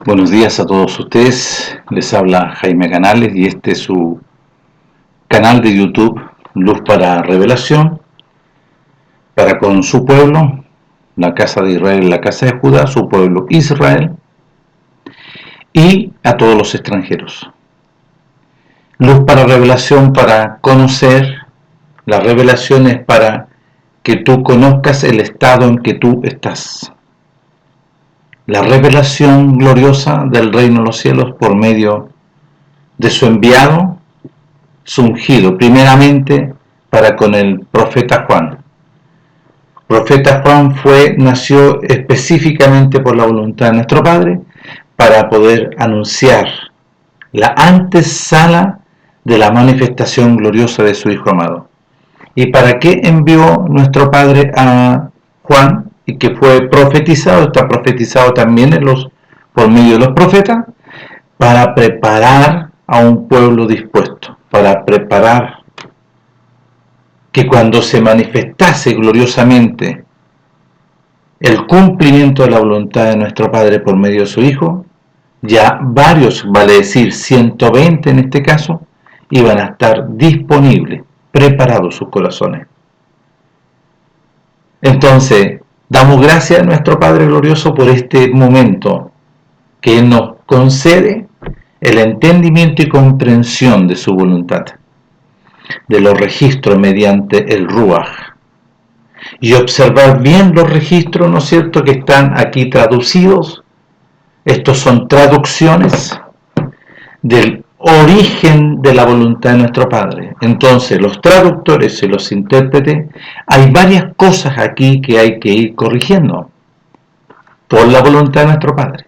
Buenos días a todos ustedes, les habla Jaime Canales y este es su canal de YouTube Luz para Revelación, para con su pueblo, la casa de Israel, la casa de Judá, su pueblo Israel, y a todos los extranjeros. Luz para Revelación para conocer, la revelación es para que tú conozcas el estado en que tú estás. La revelación gloriosa del reino de los cielos por medio de su enviado, su ungido, primeramente para con el profeta Juan. El profeta Juan nació específicamente por la voluntad de nuestro Padre para poder anunciar la antesala de la manifestación gloriosa de su Hijo amado. ¿Y para qué envió nuestro Padre a Juan? Y que fue profetizado, está profetizado también por medio de los profetas, para preparar a un pueblo dispuesto, para preparar que cuando se manifestase gloriosamente el cumplimiento de la voluntad de nuestro Padre por medio de su Hijo, ya varios, vale decir 120 en este caso, iban a estar disponibles, preparados sus corazones. Entonces, damos gracias a nuestro Padre glorioso por este momento que Él nos concede el entendimiento y comprensión de su voluntad, de los registros mediante el Ruach. Y observar bien los registros, ¿no es cierto?, que están aquí traducidos. Estos son traducciones del origen de la voluntad de nuestro Padre. Entonces, los traductores y los intérpretes, hay varias cosas aquí que hay que ir corrigiendo por la voluntad de nuestro Padre.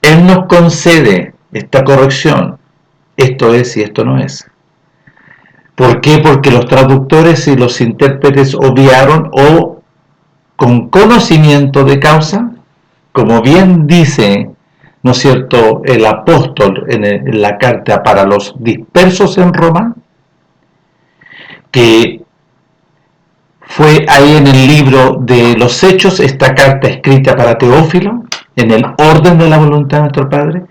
Él nos concede esta corrección, esto es y esto no es. ¿Por qué? Porque los traductores y los intérpretes obviaron o con conocimiento de causa, como bien dice, ¿no es cierto?, el apóstol en la carta para los dispersos en Roma, que fue ahí en el libro de los Hechos, esta carta escrita para Teófilo, en el orden de la voluntad de nuestro Padre.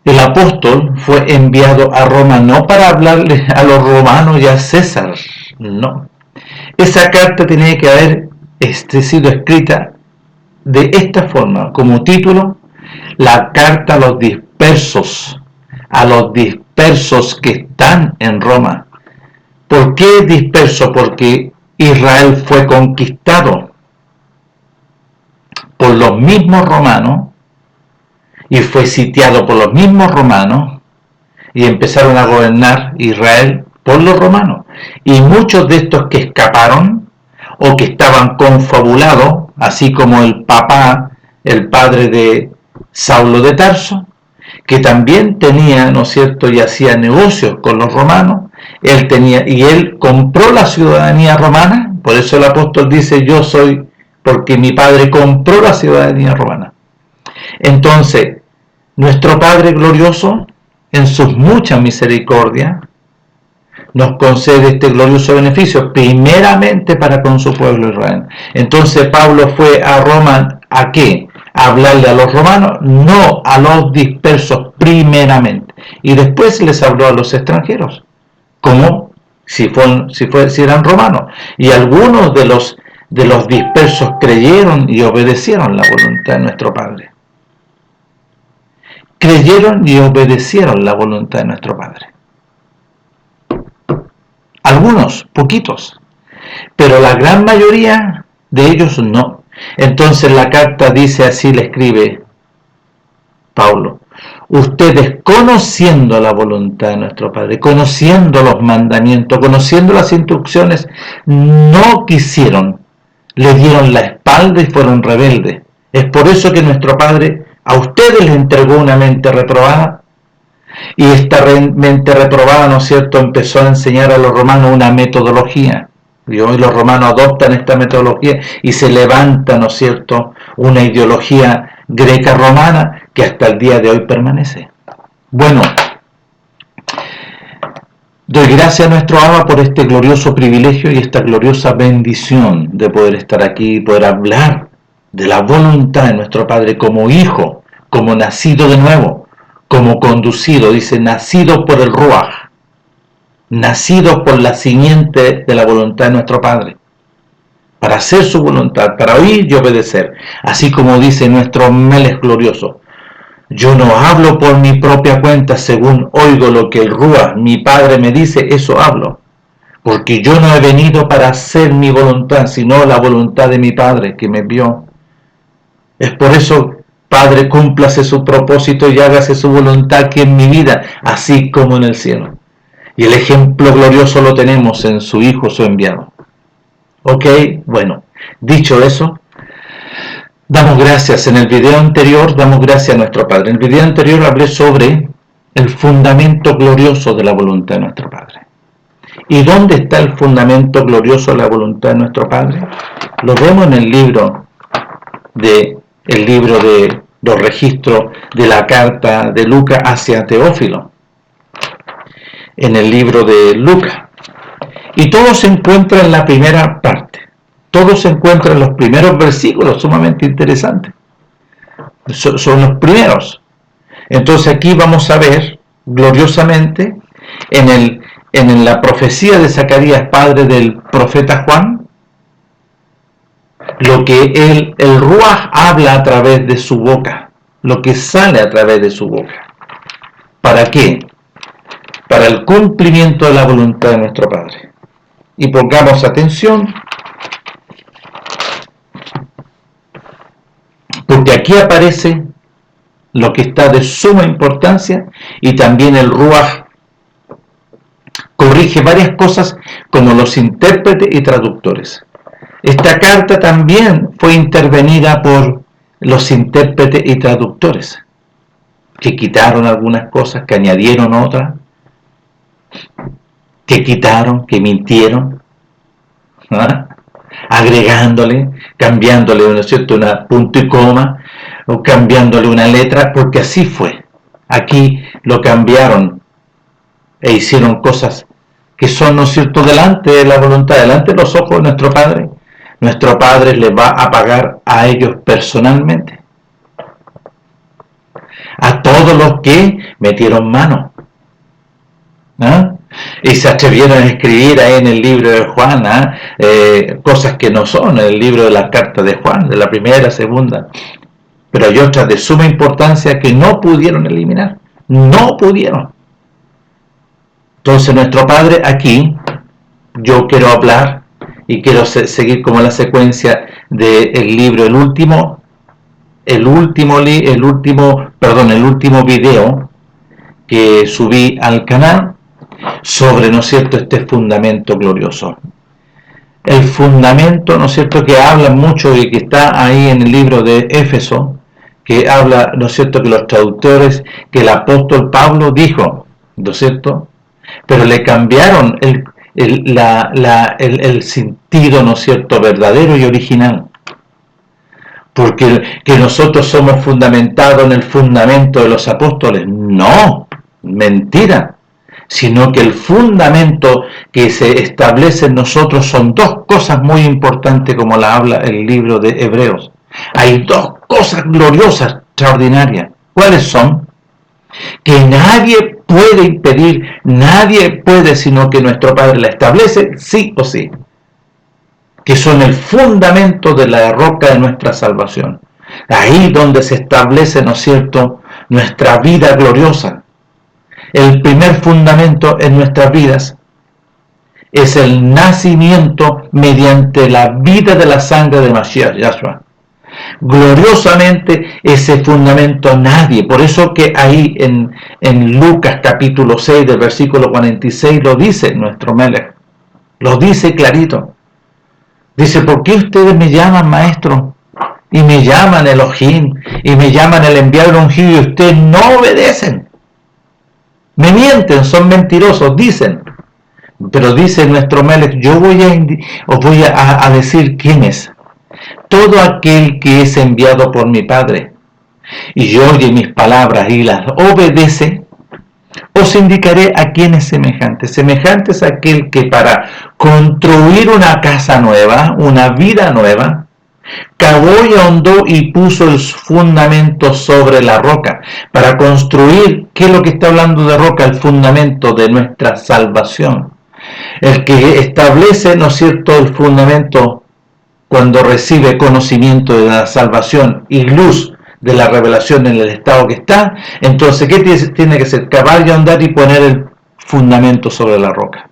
El apóstol fue enviado a Roma no para hablarle a los romanos y a César, no. Esa carta tenía que haber sido escrita de esta forma, como título, la carta a los dispersos que están en Roma. ¿Por qué disperso? Porque Israel fue conquistado por los mismos romanos y fue sitiado por los mismos romanos y empezaron a gobernar Israel por los romanos. Y muchos de estos que escaparon o que estaban confabulados, así como el padre de Saulo de Tarso, que también tenía, ¿no es cierto?, y hacía negocios con los romanos. Él compró la ciudadanía romana, por eso el apóstol dice, yo soy, porque mi padre compró la ciudadanía romana. Entonces, nuestro Padre glorioso, en sus muchas misericordias, nos concede este glorioso beneficio, primeramente para con su pueblo Israel. Entonces Pablo fue a Roma, ¿a qué? A hablarle a los romanos, no a los dispersos primeramente. Y después les habló a los extranjeros, como si eran romanos. Y algunos de los dispersos creyeron y obedecieron la voluntad de nuestro Padre. Creyeron y obedecieron la voluntad de nuestro Padre. Algunos, poquitos, pero la gran mayoría de ellos no. Entonces la carta dice así, le escribe Pablo: ustedes, conociendo la voluntad de nuestro Padre, conociendo los mandamientos, conociendo las instrucciones, no quisieron, le dieron la espalda y fueron rebeldes. Es por eso que nuestro Padre a ustedes les entregó una mente reprobada, y esta mente reprobada, ¿no es cierto?, empezó a enseñar a los romanos una metodología. Y hoy los romanos adoptan esta metodología y se levanta, ¿no es cierto?, una ideología greca-romana que hasta el día de hoy permanece. Bueno, doy gracias a nuestro Abba por este glorioso privilegio y esta gloriosa bendición de poder estar aquí y poder hablar de la voluntad de nuestro Padre como hijo, como nacido de nuevo, como conducido, dice, nacido por el Ruaj, nacido por la simiente de la voluntad de nuestro Padre, para hacer su voluntad, para oír y obedecer, así como dice nuestro Melech glorioso. Yo no hablo por mi propia cuenta, según oigo lo que el Ruaj, mi Padre, me dice, eso hablo. Porque yo no he venido para hacer mi voluntad, sino la voluntad de mi Padre, que me envió. Es por eso, Padre, cúmplase su propósito y hágase su voluntad aquí en mi vida, así como en el cielo. Y el ejemplo glorioso lo tenemos en su Hijo, su enviado. Ok, bueno, dicho eso, damos gracias. En el video anterior, damos gracias a nuestro Padre. En el video anterior hablé sobre el fundamento glorioso de la voluntad de nuestro Padre. ¿Y dónde está el fundamento glorioso de la voluntad de nuestro Padre? Lo vemos en el libro de los registros de la carta de Lucas hacia Teófilo, en el libro de Lucas. Y todo se encuentra en la primera parte. Todo se encuentra en los primeros versículos, sumamente interesantes. Son los primeros. Entonces aquí vamos a ver gloriosamente en la profecía de Zacarías, padre del profeta Juan, lo que el Ruaj habla a través de su boca, lo que sale a través de su boca. ¿Para qué? Para el cumplimiento de la voluntad de nuestro Padre. Y pongamos atención, porque aquí aparece lo que está de suma importancia, y también el Ruaj corrige varias cosas como los intérpretes y traductores. Esta carta también fue intervenida por los intérpretes y traductores, que quitaron algunas cosas, que añadieron otras, que quitaron, que mintieron, ¿ah? Agregándole, cambiándole, ¿no es cierto?, una punto y coma, o cambiándole una letra, porque así fue. Aquí lo cambiaron e hicieron cosas que son, ¿no es cierto?, delante de la voluntad, delante de los ojos de nuestro Padre. Nuestro Padre les va a pagar a ellos personalmente, a todos los que metieron mano, ¿ah? Y se atrevieron a escribir ahí en el libro de Juan, cosas que no son, en el libro de las cartas de Juan, de la primera, segunda, pero hay otras de suma importancia que no pudieron eliminar, no pudieron. Entonces nuestro Padre aquí, yo quiero hablar y quiero seguir como la secuencia del libro, el último video que subí al canal sobre, ¿no es cierto?, este fundamento glorioso. El fundamento, ¿no es cierto?, que habla mucho y que está ahí en el libro de Éfeso, que habla, ¿no es cierto?, que los traductores, que el apóstol Pablo dijo, ¿no es cierto?, pero le cambiaron el sentido, ¿no es cierto?, verdadero y original. Porque que nosotros somos fundamentados en el fundamento de los apóstoles. No, mentira. Sino que el fundamento que se establece en nosotros son dos cosas muy importantes, como la habla el libro de Hebreos. Hay dos cosas gloriosas, extraordinarias. ¿Cuáles son? Que nadie puede impedir, nadie puede, sino que nuestro Padre la establece sí o sí, que son el fundamento de la roca de nuestra salvación. Ahí donde se establece, ¿no es cierto?, nuestra vida gloriosa. El primer fundamento en nuestras vidas es el nacimiento mediante la vida de la sangre de Mashiach, Yahshua. Gloriosamente ese fundamento nadie, por eso que ahí en Lucas capítulo 6 del versículo 46 lo dice nuestro Melech, lo dice clarito. Dice, ¿por qué ustedes me llaman maestro? Y me llaman Elohim, y me llaman el enviado ungido, y ustedes no obedecen. Me mienten, son mentirosos, dicen. Pero dice nuestro Melech, yo os voy a decir quién es. Todo aquel que es enviado por mi Padre, y oye mis palabras y las obedece, os indicaré a quién es semejante. Semejante es aquel que para construir una casa nueva, una vida nueva, Cavó y ahondó y puso el fundamento sobre la roca. Para construir, ¿qué es lo que está hablando de roca? El fundamento de nuestra salvación. El que establece, ¿no es cierto?, el fundamento cuando recibe conocimiento de la salvación y luz de la revelación en el estado que está. Entonces, ¿qué tiene que hacer? Cavar y ahondar y poner el fundamento sobre la roca.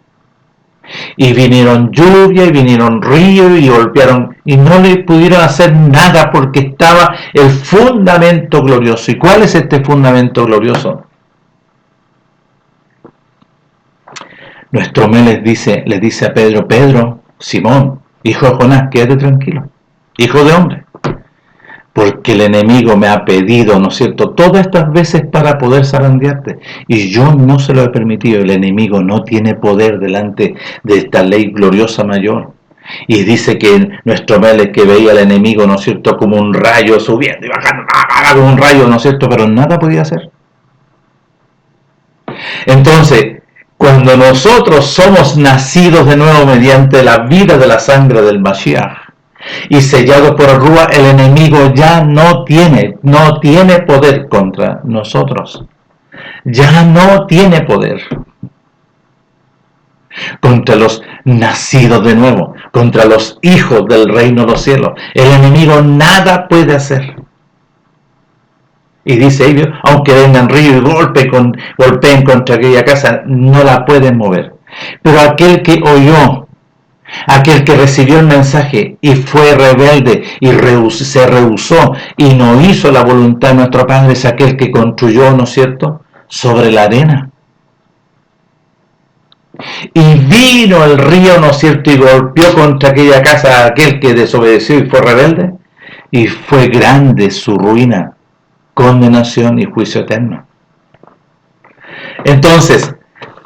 Y vinieron lluvia y vinieron ríos y golpearon y no le pudieron hacer nada porque estaba el fundamento glorioso. ¿Y cuál es este fundamento glorioso? Nuestro mes les dice a Pedro: Pedro, Simón, hijo de Jonás, quédate tranquilo, hijo de hombre, porque el enemigo me ha pedido, ¿no es cierto?, todas estas veces para poder zarandearte, y yo no se lo he permitido. El enemigo no tiene poder delante de esta ley gloriosa mayor. Y dice que nuestro Mele, que veía al enemigo, ¿no es cierto?, como un rayo subiendo y bajando, como un rayo, ¿no es cierto?, pero nada podía hacer. Entonces, cuando nosotros somos nacidos de nuevo mediante la vida de la sangre del Mashiach y sellados por el Rúa, el enemigo ya no tiene poder contra nosotros. Ya no tiene poder contra los nacidos de nuevo, contra los hijos del reino de los cielos. El enemigo nada puede hacer. Y dice ellos, aunque vengan ríos y golpeen contra aquella casa, no la pueden mover. Pero aquel que oyó, aquel que recibió el mensaje y fue rebelde y se rehusó y no hizo la voluntad de nuestro Padre, es aquel que construyó, ¿no es cierto?, sobre la arena. Y vino el río, ¿no es cierto?, y golpeó contra aquella casa aquel que desobedeció y fue rebelde, y fue grande su ruina, condenación y juicio eterno. Entonces,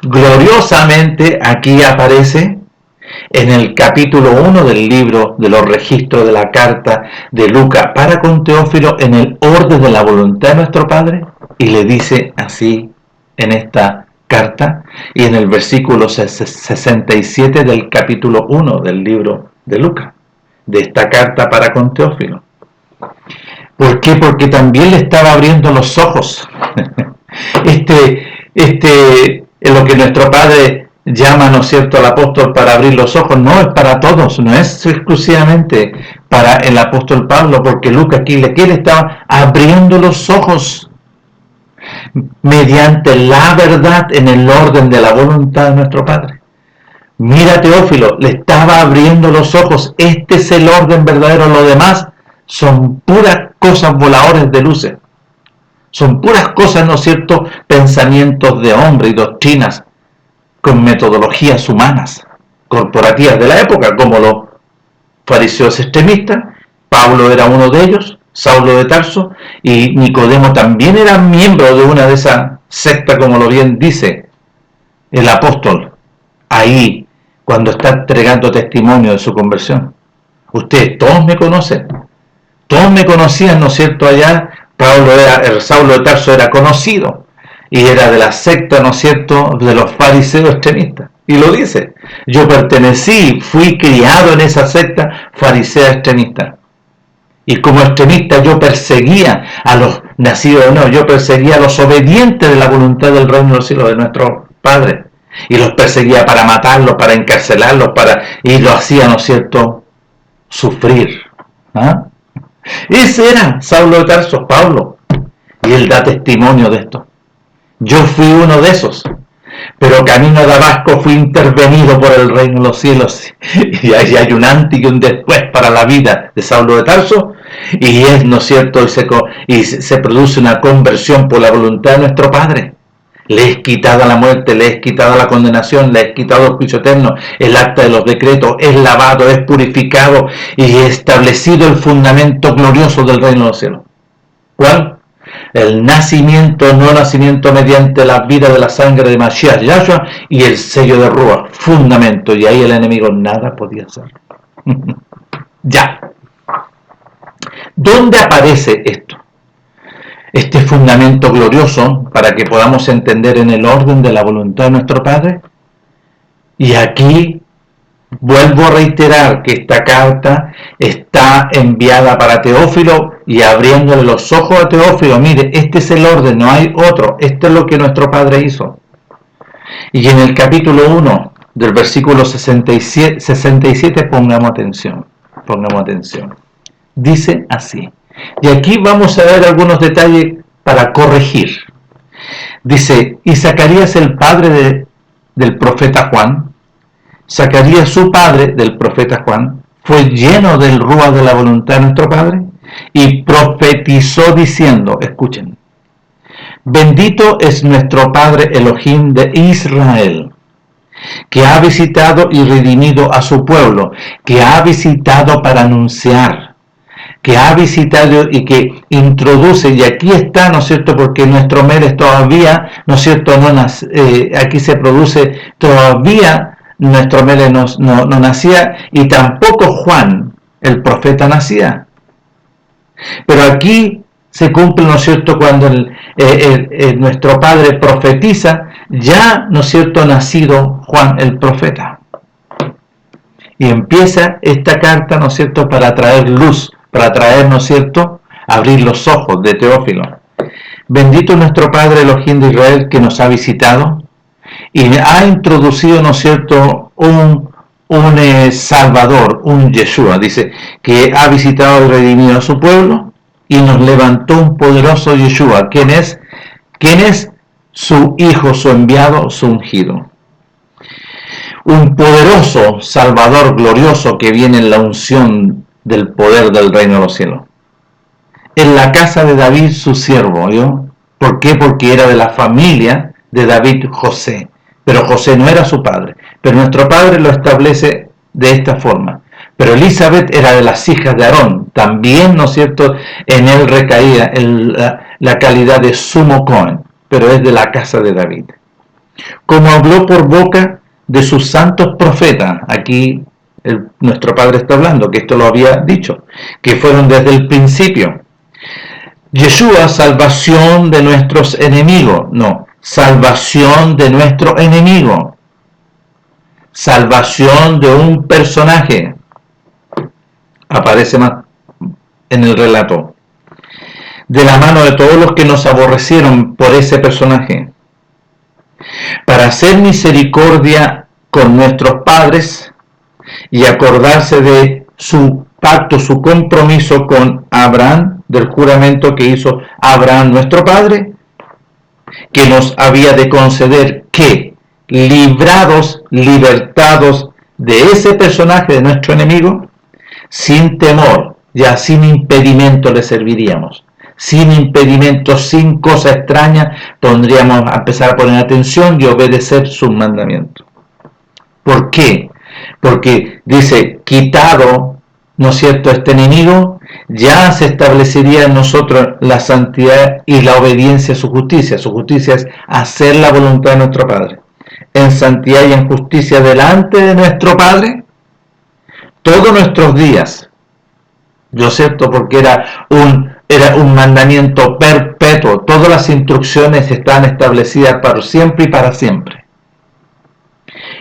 gloriosamente aquí aparece en el capítulo 1 del libro de los registros de la carta de Lucas para con Teófilo, en el orden de la voluntad de nuestro Padre, y le dice así en esta carta y en el versículo 67 del capítulo 1 del libro de Lucas, de esta carta para con Teófilo. ¿Por qué? Porque también le estaba abriendo los ojos. Lo que nuestro Padre llama, ¿no es cierto?, al apóstol para abrir los ojos, no es para todos, no es exclusivamente para el apóstol Pablo, porque Lucas aquí le estaba abriendo los ojos mediante la verdad en el orden de la voluntad de nuestro Padre. Mira, Teófilo, le estaba abriendo los ojos. Este es el orden verdadero, lo demás son puras cosas voladores de luces. Son puras cosas, ¿no es cierto?, pensamientos de hombre y doctrinas con metodologías humanas, corporativas de la época, como los fariseos extremistas. Pablo era uno de ellos, Saulo de Tarso, y Nicodemo también era miembro de una de esas sectas, como lo bien dice el apóstol, ahí, cuando está entregando testimonio de su conversión. Ustedes todos me conocen. Todos me conocían, ¿no es cierto?, allá. Saulo de Tarso era conocido y era de la secta, ¿no es cierto?, de los fariseos extremistas. Y lo dice, yo fui criado en esa secta farisea extremista. Y como extremista yo perseguía a los nacidos de nuevo, yo perseguía a los obedientes de la voluntad del reino de los cielos de nuestro Padre. Y los perseguía para matarlos, para encarcelarlos, y lo hacía, ¿no es cierto?, sufrir. ¿Ah? Ese era Saulo de Tarso, Pablo, y él da testimonio de esto. Yo fui uno de esos, pero camino a Damasco fui intervenido por el reino de los cielos, y ahí hay un antes y un después para la vida de Saulo de Tarso, y es, ¿no es cierto?, y se produce una conversión por la voluntad de nuestro Padre. Le es quitada la muerte, le es quitada la condenación, le es quitado el juicio eterno, el acta de los decretos, es lavado, es purificado y establecido el fundamento glorioso del reino de los cielos. ¿Cuál? El nacimiento, no nacimiento mediante la vida de la sangre de Mashiach Yahshua y el sello de Ruach, fundamento, y ahí el enemigo nada podía hacer. Ya. ¿Dónde aparece esto? Este fundamento glorioso, para que podamos entender en el orden de la voluntad de nuestro Padre. Y aquí Vuelvo a reiterar que esta carta está enviada para Teófilo y abriéndole los ojos a Teófilo. Mire, este es el orden, no hay otro. Esto es lo que nuestro Padre hizo. Y en el capítulo 1 del versículo 67 pongamos atención. Dice así. Y aquí vamos a ver algunos detalles para corregir. Dice, y Zacarías el padre del profeta Juan, Zacarías su padre del profeta Juan, fue lleno del rúa de la voluntad de nuestro Padre y profetizó diciendo, escuchen, bendito es nuestro Padre Elohim de Israel, que ha visitado y redimido a su pueblo, que ha visitado para anunciar, que ha visitado y que introduce, y aquí está, ¿no es cierto?, porque nuestro Medes todavía, ¿no es cierto?, aquí se produce todavía, nuestro Medes no nacía, y tampoco Juan, el profeta, nacía. Pero aquí se cumple, ¿no es cierto?, cuando nuestro Padre profetiza, ya, ¿no es cierto?, nacido Juan el profeta. Y empieza esta carta, ¿no es cierto?, para traer luz, para traer, ¿no es cierto?, abrir los ojos de Teófilo. Bendito nuestro Padre Elohim de Israel, que nos ha visitado y ha introducido, ¿no es cierto?, un Salvador, un Yeshua, dice, que ha visitado y redimido a su pueblo y nos levantó un poderoso Yeshua. ¿Quién es? ¿Quién es? Su Hijo, su enviado, su ungido. Un poderoso Salvador glorioso que viene en la unción del poder del reino de los cielos. En la casa de David, su siervo, ¿yo? ¿Por qué? Porque era de la familia de David José. Pero José no era su padre. Pero nuestro Padre lo establece de esta forma. Pero Elizabeth era de las hijas de Aarón. También, ¿no es cierto?, en él recaía la calidad de sumo Cohen. Pero es de la casa de David. Como habló por boca de sus santos profetas, aquí nuestro Padre está hablando, que esto lo había dicho, que fueron desde el principio. Yeshua, salvación de nuestros enemigos. No, salvación de nuestro enemigo. Salvación de un personaje. Aparece más en el relato. De la mano de todos los que nos aborrecieron por ese personaje. Para hacer misericordia con nuestros padres y acordarse de su pacto, su compromiso con Abraham, del juramento que hizo Abraham nuestro padre, que nos había de conceder que, librados, libertados de ese personaje de nuestro enemigo, sin temor, ya sin impedimento le serviríamos. Sin impedimento, sin cosa extraña, pondríamos a empezar a poner atención y obedecer sus mandamientos. ¿Por qué? Porque dice, quitado, ¿no es cierto?, este enemigo, ya se establecería en nosotros la santidad y la obediencia a su justicia. Su justicia es hacer la voluntad de nuestro Padre. En santidad y en justicia delante de nuestro Padre, todos nuestros días. ¿No es cierto? Porque era un mandamiento perpetuo. Todas las instrucciones están establecidas para siempre y para siempre.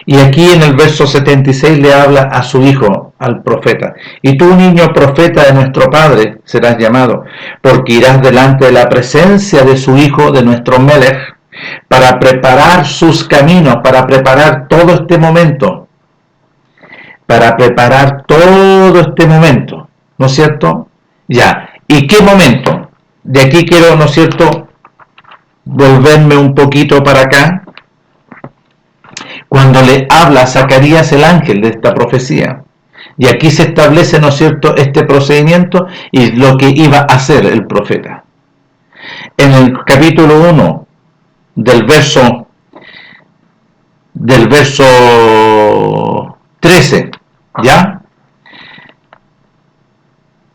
Y aquí en el verso 76 le habla a su hijo, al profeta. Y tú, niño profeta de nuestro Padre, serás llamado, porque irás delante de la presencia de su hijo, de nuestro Melech, para preparar sus caminos, para preparar todo este momento. Para preparar todo este momento. ¿No es cierto? Ya. ¿Y qué momento? De aquí quiero, ¿no es cierto?, volverme un poquito para acá. Cuando le habla a Zacarías el ángel de esta profecía. Y aquí se establece, ¿no es cierto?, este procedimiento y lo que iba a hacer el profeta. En el capítulo 1 del verso 13, ¿ya?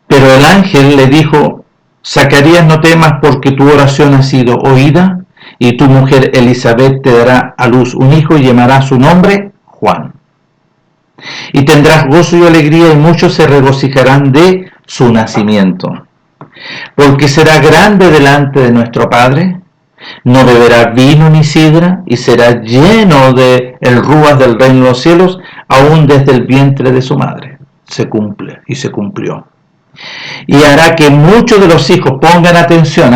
Pero el ángel le dijo, Zacarías, no temas porque tu oración ha sido oída y tu mujer Elizabeth te dará a luz un hijo y llamará su nombre Juan. Y tendrás gozo y alegría y muchos se regocijarán de su nacimiento. Porque será grande delante de nuestro Padre, no beberá vino ni sidra, y será lleno de el ruas del reino de los cielos, aún desde el vientre de su madre. Se cumple, y se cumplió. Y hará que muchos de los hijos, pongan atención,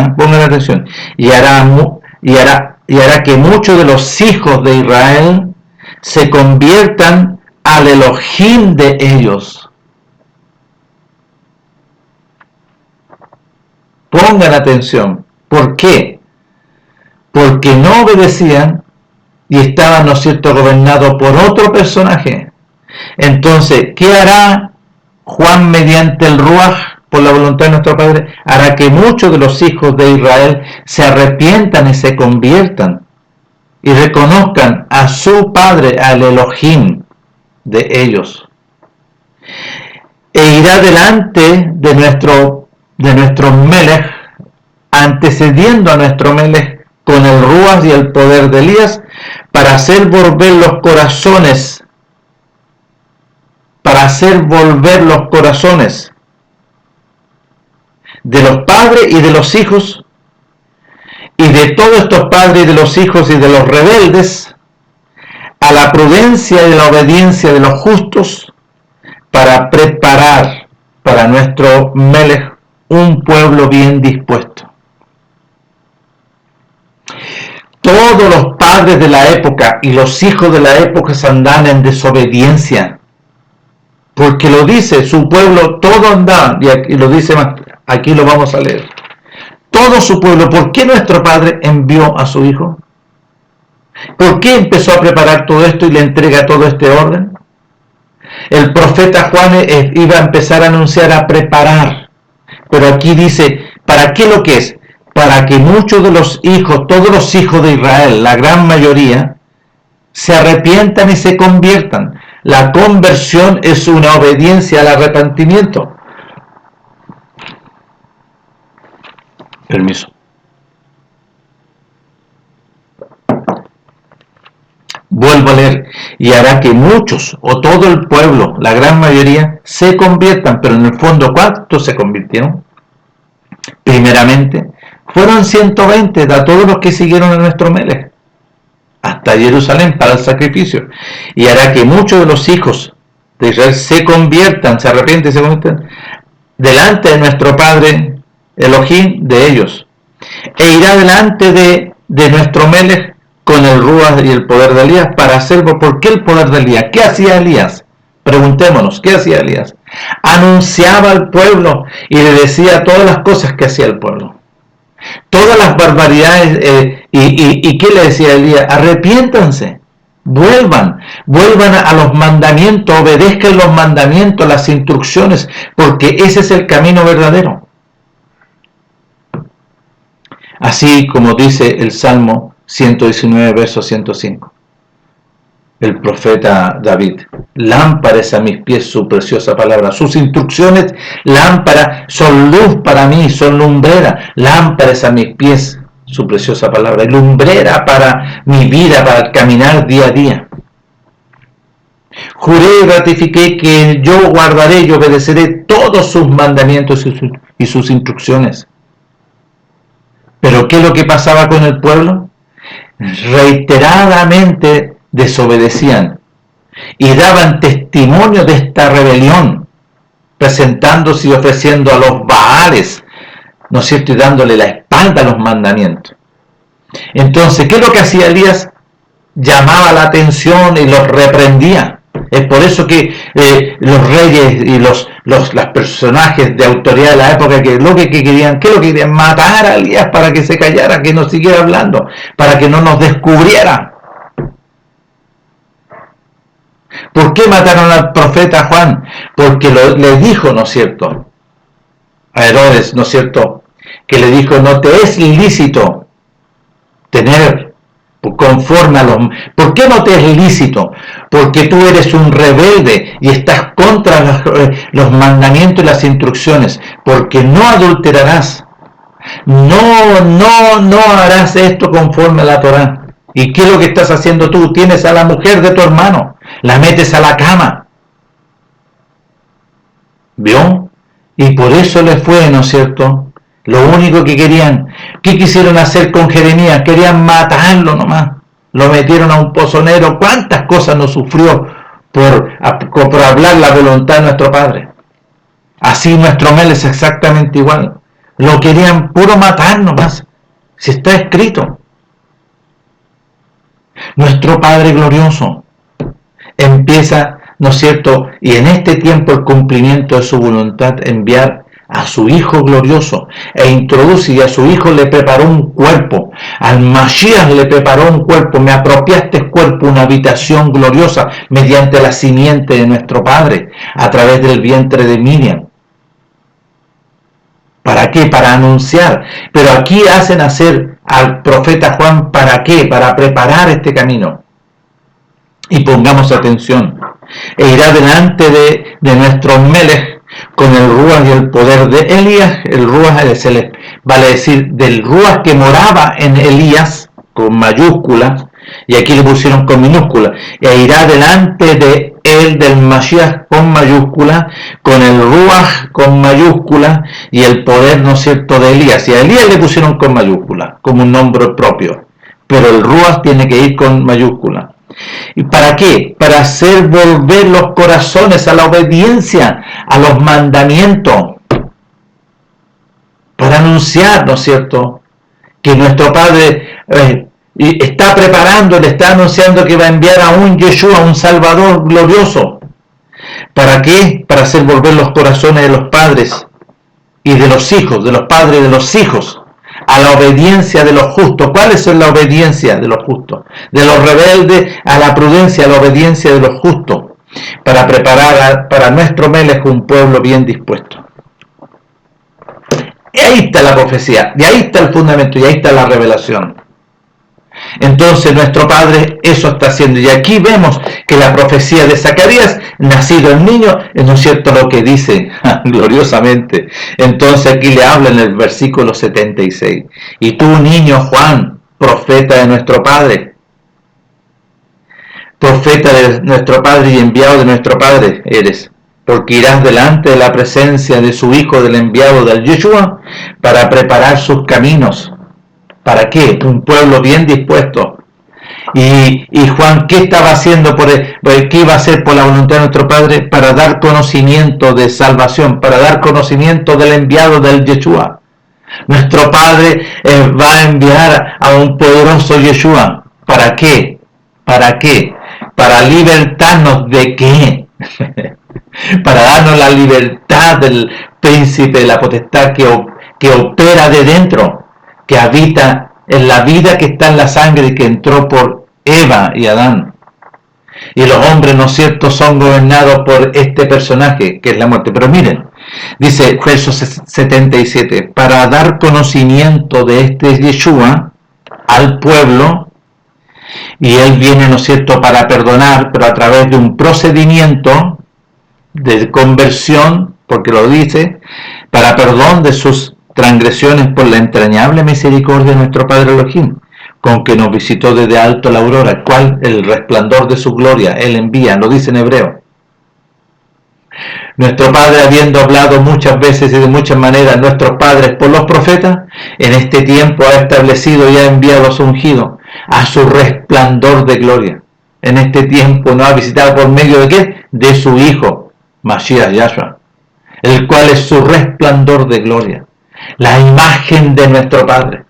y hará que muchos de los hijos de Israel se conviertan al Elohim de ellos. Pongan atención. ¿Por qué? Porque no obedecían y estaban, ¿no es cierto?, gobernados por otro personaje. Entonces, ¿qué hará Juan mediante el Ruaj, por la voluntad de nuestro Padre? Hará que muchos de los hijos de Israel se arrepientan y se conviertan y reconozcan a su Padre, al Elohim de ellos. E irá delante de nuestro Melech, antecediendo a nuestro Melech con el Ruaj y el poder de Elías, para hacer volver los corazones de los padres y de los hijos, y de todos estos padres y de los hijos y de los rebeldes, a la prudencia y la obediencia de los justos, para preparar para nuestro Melech un pueblo bien dispuesto. Todos los padres de la época y los hijos de la época andaban en desobediencia, porque lo dice, su pueblo todo andaba, y lo dice más, aquí lo vamos a leer, todo su pueblo. ¿Por qué nuestro Padre envió a su Hijo? ¿Por qué empezó a preparar todo esto y le entrega todo este orden? El profeta Juan iba a empezar a anunciar, a preparar, pero aquí dice, ¿para qué lo que es? Para que muchos de los hijos, todos los hijos de Israel, la gran mayoría, se arrepientan y se conviertan. La conversión es una obediencia al arrepentimiento. Permiso. Vuelvo a leer. Y hará que muchos, o todo el pueblo, la gran mayoría, se conviertan. Pero en el fondo, ¿cuántos se convirtieron? Primeramente, fueron 120 de todos los que siguieron a nuestro Melech hasta Jerusalén para el sacrificio. Y hará que muchos de los hijos de Israel se conviertan, se arrepienten y se conviertan delante de nuestro Padre Elohim de ellos. E irá delante de nuestro Melech con el Ruaj y el poder de Elías para hacerlo. ¿Por qué el poder de Elías? ¿Qué hacía Elías? Preguntémonos, ¿qué hacía Elías? Anunciaba al pueblo y le decía todas las cosas que hacía el pueblo. Todas las barbaridades, y ¿qué le decía Elías? Arrepiéntanse, vuelvan a los mandamientos, obedezcan los mandamientos, las instrucciones, porque ese es el camino verdadero. Así como dice el Salmo 119, verso 105. El profeta David, lámpara es a mis pies su preciosa palabra, sus instrucciones, lámpara, son luz para mí, son lumbrera, lámpara es a mis pies su preciosa palabra, y lumbrera para mi vida, para caminar día a día. Juré y ratifiqué que yo guardaré y obedeceré todos sus mandamientos y sus instrucciones. ¿Pero qué es lo que pasaba con el pueblo? Reiteradamente desobedecían y daban testimonio de esta rebelión, presentándose y ofreciendo a los Baales, ¿no es cierto?, y dándole la espalda a los mandamientos. Entonces, ¿qué es lo que hacía Elías? Llamaba la atención y los reprendía. Es por eso que los reyes y los personajes de autoridad de la época, ¿qué es lo que querían? Matar a Elías para que se callara, que no siguiera hablando, para que no nos descubriera. ¿Por qué mataron al profeta Juan? Porque le dijo, ¿no es cierto?, a Herodes, ¿no es cierto?, que le dijo, no te es ilícito tener conforme a los... ¿Por qué no te es ilícito? Porque tú eres un rebelde y estás contra los mandamientos y las instrucciones, porque no adulterarás, no harás esto conforme a la Torá. ¿Y qué es lo que estás haciendo tú? Tienes a la mujer de tu hermano, la metes a la cama. ¿Vio? Y por eso le fue, ¿no es cierto? Lo único que querían, ¿Qué quisieron hacer con Jeremías? Querían matarlo nomás. Lo metieron a un pozo negro. ¿Cuántas cosas no sufrió por hablar la voluntad de nuestro Padre? Así nuestro Mel es exactamente igual. Lo querían puro matar nomás. Si está escrito. Nuestro Padre glorioso empieza, ¿no es cierto? Y en este tiempo el cumplimiento de su voluntad, enviar a su Hijo glorioso, e introduce, y a su Hijo le preparó un cuerpo, al Mashiach le preparó un cuerpo, me apropiaste cuerpo, una habitación gloriosa, mediante la simiente de nuestro Padre, a través del vientre de Miriam. ¿Para qué? Para anunciar. Pero aquí hacen hacer al profeta Juan, ¿para qué? Para preparar este camino. Y pongamos atención. E irá delante de nuestro Melech con el Ruach y el poder de Elías. El Ruach vale decir del Ruach que moraba en Elías, con mayúsculas, y aquí le pusieron con minúsculas. E irá delante de él, del Mashiach, con mayúsculas, con el Ruach con mayúsculas, y el poder, ¿no es cierto?, de Elías. Y a Elías le pusieron con mayúsculas, como un nombre propio. Pero el Ruach tiene que ir con mayúsculas. ¿Y para qué? Para hacer volver los corazones a la obediencia, a los mandamientos. Para anunciar, ¿no es cierto?, que nuestro Padre está preparando, le está anunciando que va a enviar a un Yeshua, un Salvador glorioso. ¿Para qué? Para hacer volver los corazones de los padres y de los hijos, de los padres y de los hijos, a la obediencia de los justos. ¿Cuál es la obediencia de los justos? De los rebeldes a la prudencia, a la obediencia de los justos, para preparar para nuestro Melech un pueblo bien dispuesto. Y ahí está la profecía, y ahí está el fundamento, y ahí está la revelación. Entonces nuestro Padre eso está haciendo. Y aquí vemos que la profecía de Zacarías, nacido el niño, ¿no es cierto lo que dice gloriosamente? Entonces aquí le habla en el versículo 76. Y tú, niño Juan, profeta de nuestro Padre, profeta de nuestro Padre y enviado de nuestro Padre eres, porque irás delante de la presencia de su Hijo, del enviado del Yeshua, para preparar sus caminos. ¿Para qué? Un pueblo bien dispuesto. Y Juan, ¿qué estaba haciendo? ¿Qué iba a hacer por la voluntad de nuestro Padre? Para dar conocimiento de salvación, para dar conocimiento del enviado del Yeshua. Nuestro Padre va a enviar a un poderoso Yeshua. ¿Para qué? ¿Para qué? Para libertarnos de qué? Para darnos la libertad del príncipe de la potestad que opera de dentro, que habita en la vida que está en la sangre y que entró por Eva y Adán. Y los hombres, ¿no es cierto?, son gobernados por este personaje, que es la muerte. Pero miren, dice verso 77, para dar conocimiento de este Yeshua al pueblo, y él viene, ¿no es cierto?, para perdonar, pero a través de un procedimiento de conversión, porque lo dice, para perdón de sus transgresiones por la entrañable misericordia de nuestro Padre Elohim, con que nos visitó desde alto la aurora, cual el resplandor de su gloria, él envía, lo dice en hebreo. Nuestro Padre, habiendo hablado muchas veces y de muchas maneras nuestros padres por los profetas, en este tiempo ha establecido y ha enviado a su ungido, a su resplandor de gloria. En este tiempo nos ha visitado por medio de ¿qué? De su Hijo, Mashiach Yahshua, el cual es su resplandor de gloria, la imagen de nuestro Padre.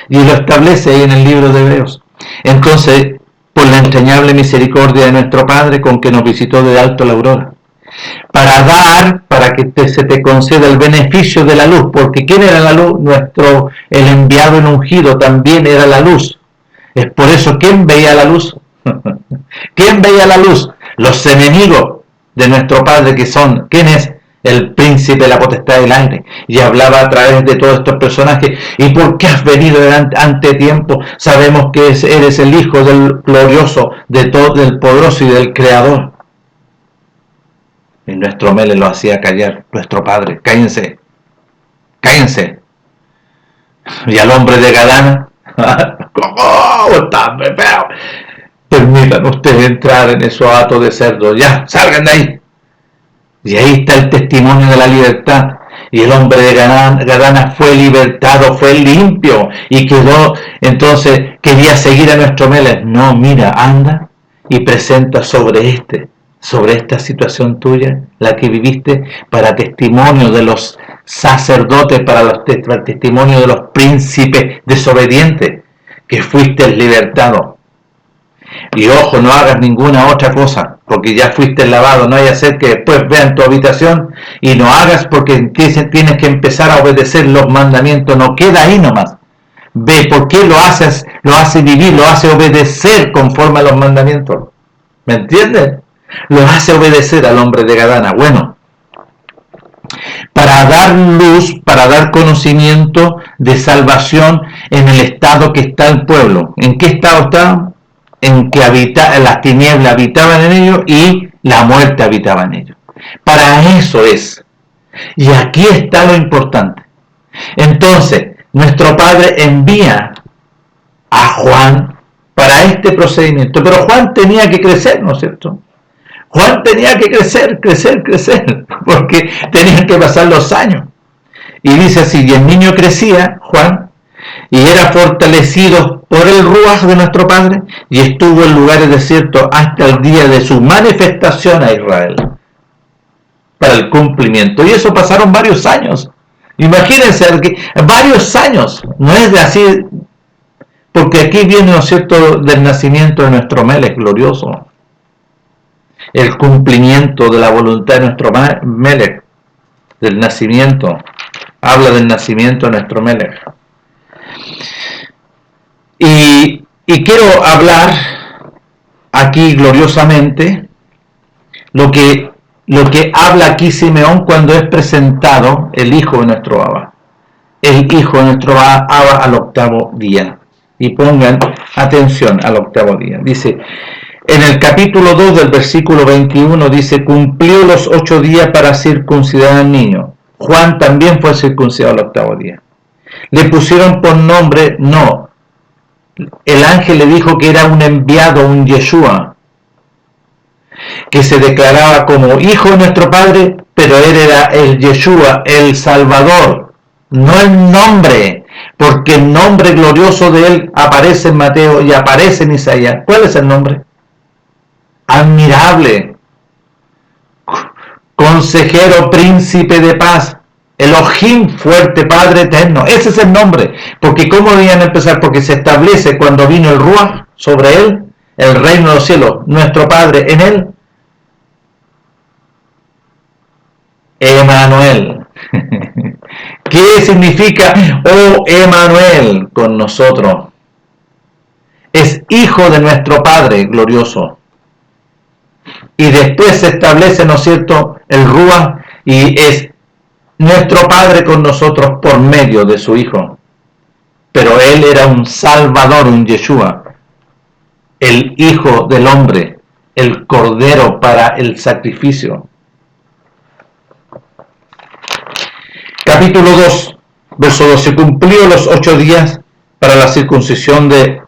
Y lo establece ahí en el libro de Hebreos. Entonces, por la entrañable misericordia de nuestro Padre, con que nos visitó de alto la aurora, para que se te conceda el beneficio de la luz, porque ¿quién era la luz? El enviado en ungido también era la luz. Es por eso, ¿quién veía la luz? ¿Quién veía la luz? Los enemigos de nuestro Padre, que son, ¿quién es? El príncipe de la potestad del aire. Y hablaba a través de todos estos personajes. ¿Y por qué has venido ante tiempo? Sabemos que eres el Hijo del glorioso, del poderoso y del Creador. Y nuestro Mele lo hacía callar, nuestro Padre. Cállense, cállense. Y al hombre de Gadana, ¿cómo está, feo? Permitan ustedes entrar en esos hatos de cerdo. Ya, salgan de ahí. Y ahí está el testimonio de la libertad. Y el hombre de Gadana fue libertado, fue limpio y quedó, entonces quería seguir a nuestro Melech. No, mira, anda y presenta sobre esta situación tuya, la que viviste, para testimonio de los sacerdotes, para testimonio de los príncipes desobedientes, que fuiste libertado. Y ojo, no hagas ninguna otra cosa, porque ya fuiste lavado. No vaya a ser que después vean tu habitación y no hagas, porque tienes que empezar a obedecer los mandamientos. No queda ahí nomás. Ve por qué lo hace vivir, lo hace obedecer conforme a los mandamientos. ¿Me entiendes? Lo hace obedecer al hombre de Gadana. Bueno, para dar luz, para dar conocimiento de salvación en el estado que está el pueblo. ¿En qué estado está? En que las tinieblas habitaban en ellos y la muerte habitaba en ellos. Para eso es. Y aquí está lo importante. Entonces, nuestro Padre envía a Juan para este procedimiento. Pero Juan tenía que crecer, ¿no es cierto? Juan tenía que crecer, porque tenían que pasar los años. Y dice así, y el niño crecía, Juan, y era fortalecido por el Ruaj de nuestro Padre, y estuvo en lugares desiertos hasta el día de su manifestación a Israel, para el cumplimiento. Y eso pasaron varios años. Imagínense, varios años, no es de así, porque aquí viene, ¿no es cierto?, del nacimiento de nuestro Melech glorioso, el cumplimiento de la voluntad de nuestro Melech, del nacimiento, habla del nacimiento de nuestro Melech. Y quiero hablar aquí gloriosamente lo que habla aquí Simeón cuando es presentado el hijo de nuestro Abba. El hijo de nuestro Abba al octavo día. Y pongan atención al octavo día. Dice, en el capítulo 2 del versículo 21 dice, cumplió los 8 días para circuncidar al niño. Juan también fue circuncidado al octavo día. Le pusieron por nombre, no. El ángel le dijo que era un enviado, un Yeshua, que se declaraba como hijo de nuestro Padre, pero él era el Yeshua, el Salvador, no el nombre, porque el nombre glorioso de él aparece en Mateo y aparece en Isaías. ¿Cuál es el nombre? Admirable, consejero, príncipe de paz, Elohim, fuerte, Padre eterno. Ese es el nombre. Porque ¿cómo debían empezar? Porque se establece cuando vino el Ruaj sobre él, el reino de los cielos, nuestro Padre en él. Emanuel. ¿Qué significa? Oh, Emanuel, con nosotros. Es hijo de nuestro Padre glorioso. Y después se establece, ¿no es cierto?, el Ruaj, y es nuestro Padre con nosotros por medio de su Hijo. Pero Él era un Salvador, un Yeshua, el Hijo del Hombre, el Cordero para el sacrificio. Capítulo 2, verso 12. Cumplió los 8 días para la circuncisión de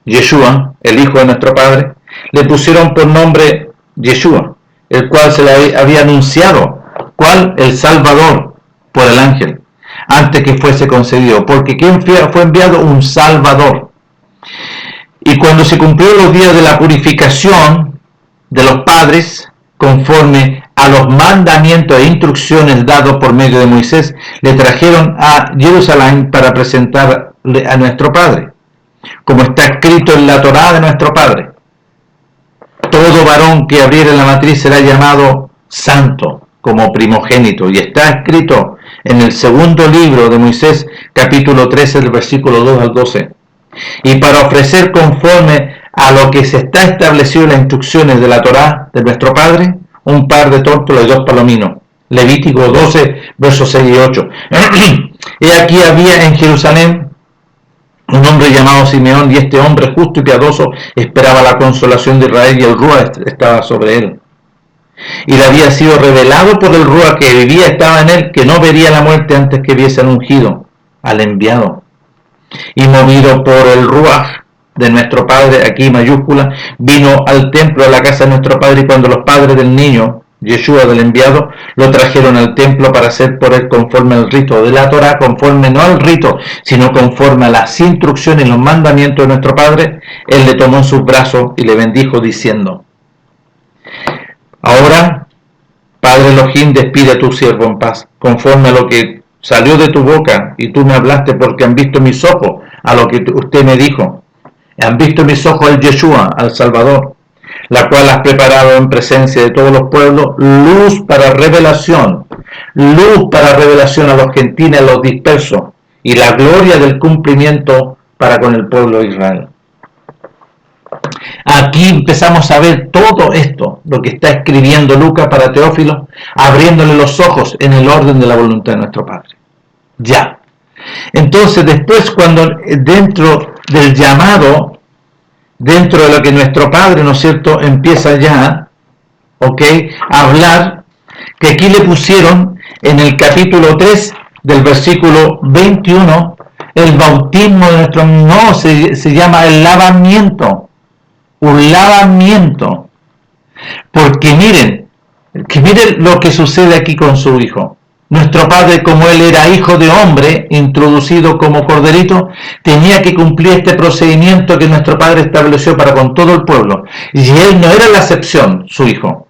Yeshua, el Hijo de nuestro Padre. Le pusieron por nombre Yeshua, el cual se le había anunciado. ¿Cuál? El Salvador, por el ángel, antes que fuese concedido. Porque ¿quién fue enviado? Un Salvador. Y cuando se cumplieron los días de la purificación de los padres, conforme a los mandamientos e instrucciones dados por medio de Moisés, le trajeron a Jerusalén para presentarle a nuestro Padre, como está escrito en la Torá de nuestro Padre. Todo varón que abriere la matriz será llamado santo, como primogénito, y está escrito en el segundo libro de Moisés, capítulo 13, del versículo 2 al 12. Y para ofrecer conforme a lo que se está establecido en las instrucciones de la Torá de nuestro Padre, un par de tórtolas y 2 palominos. Levítico 12, versos 6 y 8. Y aquí había en Jerusalén un hombre llamado Simeón, y este hombre justo y piadoso esperaba la consolación de Israel, y el Ruaj estaba sobre él. Y le había sido revelado por el Ruaj que vivía, estaba en él, que no vería la muerte antes que viese al ungido, al enviado. Y movido por el Ruaj de nuestro Padre, aquí mayúscula, vino al templo, a la casa de nuestro Padre, y cuando los padres del niño Yeshua del enviado, lo trajeron al templo para hacer por él conforme al rito de la Torá, conforme no al rito, sino conforme a las instrucciones y los mandamientos de nuestro Padre. Él le tomó en sus brazos y le bendijo diciendo: ahora, Padre Elohim, despide a tu siervo en paz, conforme a lo que salió de tu boca, y tú me hablaste, porque han visto mis ojos a lo que usted me dijo. Han visto mis ojos al Yeshua, al Salvador, la cual has preparado en presencia de todos los pueblos, luz para revelación a los gentiles, a los dispersos, y la gloria del cumplimiento para con el pueblo de Israel. Aquí empezamos a ver todo esto, lo que está escribiendo Lucas para Teófilo, abriéndole los ojos en el orden de la voluntad de nuestro Padre. Ya. Entonces, después, cuando dentro del llamado, dentro de lo que nuestro Padre, ¿no es cierto?, empieza ya, a hablar, que aquí le pusieron en el capítulo 3 del versículo 21, el bautismo de nuestro, no, se llama el lavamiento, un lavamiento, porque miren lo que sucede aquí con su hijo. Nuestro Padre, como él era hijo de hombre, introducido como corderito, tenía que cumplir este procedimiento que nuestro Padre estableció para con todo el pueblo. Y él no era la excepción, su hijo.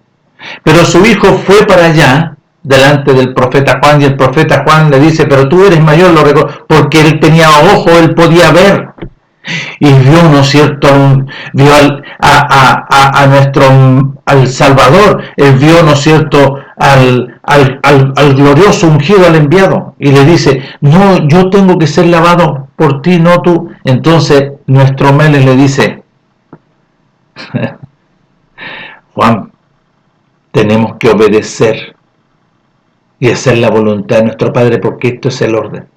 Pero su hijo fue para allá, delante del profeta Juan, y el profeta Juan le dice: pero tú eres mayor, porque él tenía ojo, él podía ver. Y vio, ¿no es cierto?, vio al Salvador, él vio, ¿no es cierto?, al glorioso ungido, al enviado, y le dice: no, yo tengo que ser lavado por ti, no tú. Entonces nuestro Meles le dice: Juan, tenemos que obedecer y hacer la voluntad de nuestro Padre, porque esto es el orden.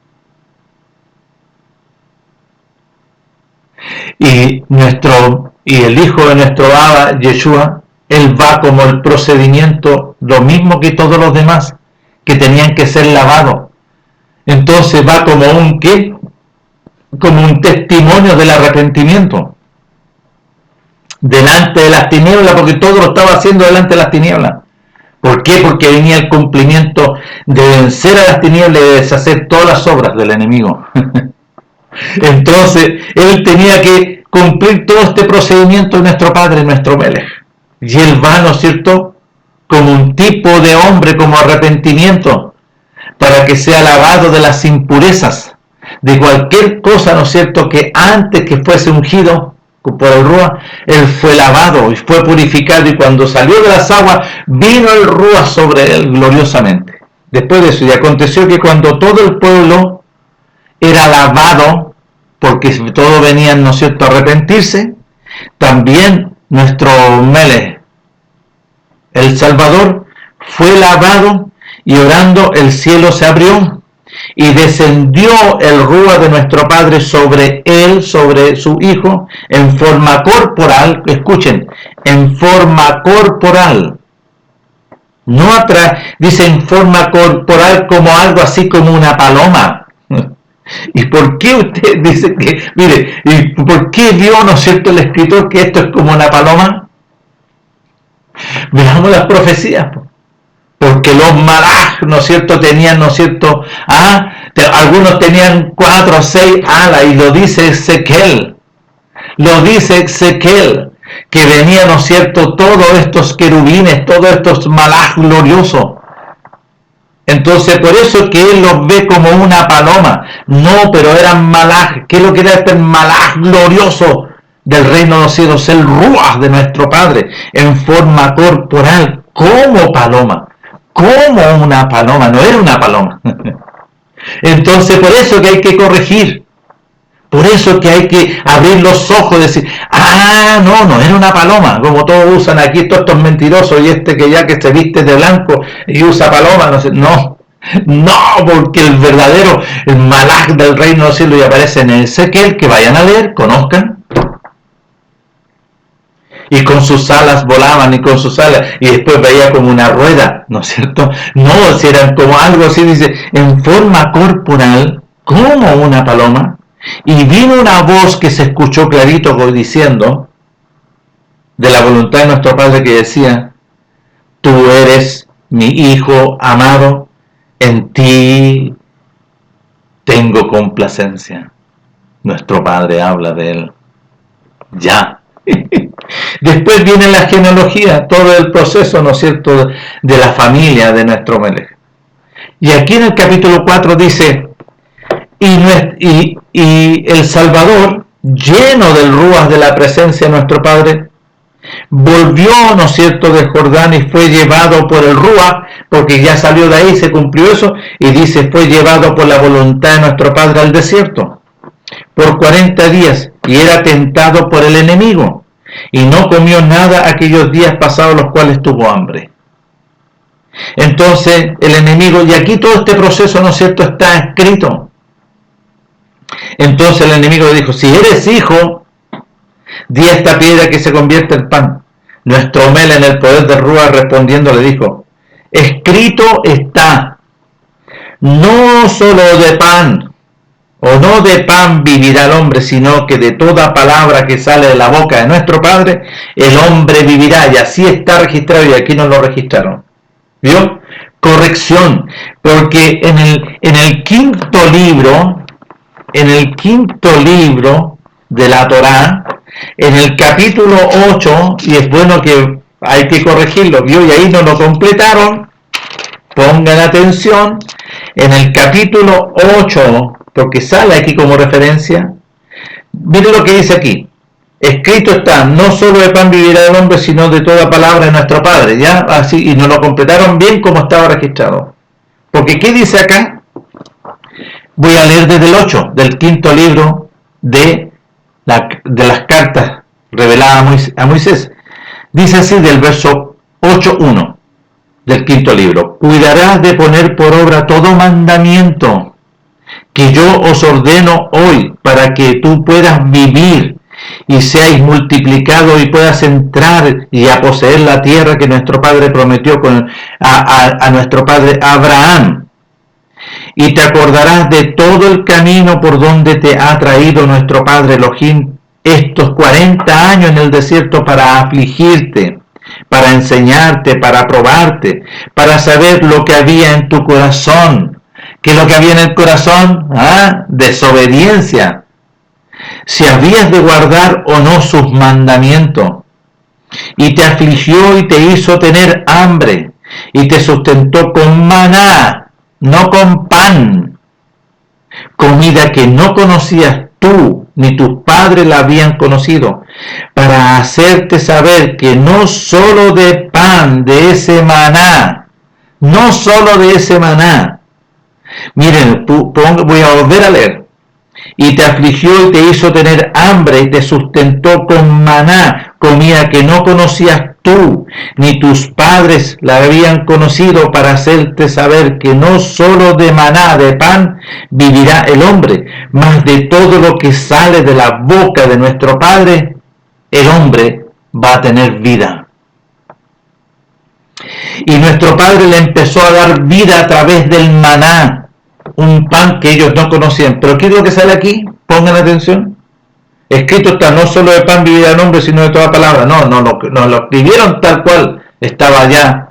Y el hijo de nuestro Abba, Yeshua, él va como el procedimiento, lo mismo que todos los demás, que tenían que ser lavados. Entonces va como como un testimonio del arrepentimiento delante de las tinieblas, porque todo lo estaba haciendo delante de las tinieblas. ¿Por qué? Porque venía el cumplimiento de vencer a las tinieblas y de deshacer todas las obras del enemigo. Entonces él tenía que cumplir todo este procedimiento de nuestro Padre, nuestro Melech. Y él va, ¿no es cierto?, como un tipo de hombre, como arrepentimiento, para que sea lavado de las impurezas, de cualquier cosa, ¿no es cierto?, que antes que fuese ungido por el Rúa, él fue lavado y fue purificado, y cuando salió de las aguas, vino el Rúa sobre él gloriosamente. Después de eso, y aconteció que cuando todo el pueblo era lavado, porque todos venían, ¿no es cierto?, a arrepentirse, también nuestro Melech, el Salvador, fue lavado, y orando el cielo se abrió, y descendió el Rúa de nuestro Padre sobre él, sobre su hijo, en forma corporal. Escuchen, en forma corporal, no atrás, dice en forma corporal, como algo así como una paloma. ¿Y por qué usted dice que, mire, y por qué vio, ¿no es cierto?, el escritor, que esto es como una paloma? Veamos las profecías, porque los malaj, ¿no es cierto?, tenían, ¿no es cierto?, algunos tenían 4 o 6 alas, y lo dice Ezequiel, que venían, ¿no es cierto?, todos estos querubines, todos estos malaj gloriosos. Entonces, por eso que él los ve como una paloma. No, pero eran malaj. ¿Qué es lo que era este malaj glorioso del reino de los cielos? El Ruach de nuestro Padre, en forma corporal, como paloma. Como una paloma, no era una paloma. Entonces, por eso que hay que corregir. Por eso que hay que abrir los ojos y decir: no era una paloma, como todos usan aquí, todos estos mentirosos, y que ya que se viste de blanco y usa paloma, no, porque el verdadero, el malaj del reino de los cielos, y aparece en Ezequiel, que vayan a leer, conozcan, y con sus alas volaban, y con sus alas, y después veía como una rueda, ¿no es cierto? No, si eran como algo así, dice, en forma corporal, como una paloma. Y vino una voz que se escuchó clarito diciendo, de la voluntad de nuestro Padre, que decía: tú eres mi hijo amado, en ti tengo complacencia. Nuestro Padre habla de él. Ya. Después viene la genealogía, todo el proceso, ¿no es cierto?, de la familia de nuestro Melech. Y aquí en el capítulo 4 dice, y el Salvador, lleno del ruas de la presencia de nuestro Padre, volvió, ¿no es cierto?, del Jordán y fue llevado por el Ruach, porque ya salió de ahí, se cumplió eso, y dice, fue llevado por la voluntad de nuestro Padre al desierto, por 40 días, y era tentado por el enemigo, y no comió nada aquellos días pasados los cuales tuvo hambre. Entonces, el enemigo, y aquí todo este proceso, ¿no es cierto?, está escrito. Entonces el enemigo le dijo, si eres hijo, di a esta piedra que se convierta en pan. Nuestro Mel, en el poder de Ruach, respondiendo le dijo, escrito está, no solo de pan, o no de pan vivirá el hombre, sino que de toda palabra que sale de la boca de nuestro Padre, el hombre vivirá. Y así está registrado, y aquí no lo registraron. ¿Vio? Corrección, porque en el quinto libro de la Torá, en el capítulo 8, y es bueno que hay que corregirlo, ¿vio? Y ahí no lo completaron, pongan atención, en el capítulo 8, porque sale aquí como referencia, miren lo que dice aquí, escrito está, no solo de pan vivirá el hombre, sino de toda palabra de nuestro Padre, ¿ya? Así, y nos lo completaron bien como estaba registrado. Porque ¿qué dice acá? Voy a leer desde el 8, del quinto libro de las cartas reveladas a Moisés. Dice así del verso 8.1 del quinto libro, cuidarás de poner por obra todo mandamiento que yo os ordeno hoy, para que tú puedas vivir y seáis multiplicado y puedas entrar y a poseer la tierra que nuestro Padre prometió a nuestro Padre Abraham. Y te acordarás de todo el camino por donde te ha traído nuestro Padre Elohim estos 40 años en el desierto para afligirte, para enseñarte, para probarte, para saber lo que había en tu corazón. ¿Qué es lo que había en el corazón? Desobediencia. Si habías de guardar o no sus mandamientos. Y te afligió y te hizo tener hambre, y te sustentó con maná, no con pan, comida que no conocías tú, ni tus padres la habían conocido, para hacerte saber que no solo de pan, de ese maná, no solo de ese maná. Miren, voy a volver a leer. Y te afligió y te hizo tener hambre y te sustentó con maná, comida que no conocías tú, ni tus padres la habían conocido, para hacerte saber que no solo de maná, de pan, vivirá el hombre, mas de todo lo que sale de la boca de nuestro Padre, el hombre va a tener vida. Y nuestro Padre le empezó a dar vida a través del maná, un pan que ellos no conocían. Pero ¿qué es lo que sale aquí? Pongan atención. Escrito está, no solo de pan vivirá el hombre, sino de toda palabra. No lo escribieron tal cual estaba ya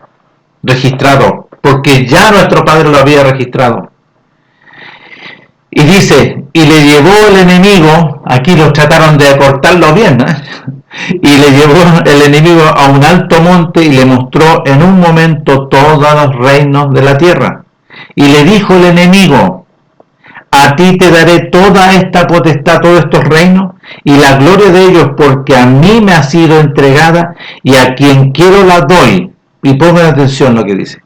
registrado, porque ya nuestro Padre lo había registrado. Y dice, y le llevó el enemigo, aquí los trataron de acortarlo bien, y le llevó el enemigo a un alto monte y le mostró en un momento todos los reinos de la tierra. Y le dijo el enemigo, a ti te daré toda esta potestad, todos estos reinos, y la gloria de ellos, porque a mí me ha sido entregada, y a quien quiero la doy. Y pongan atención lo que dice.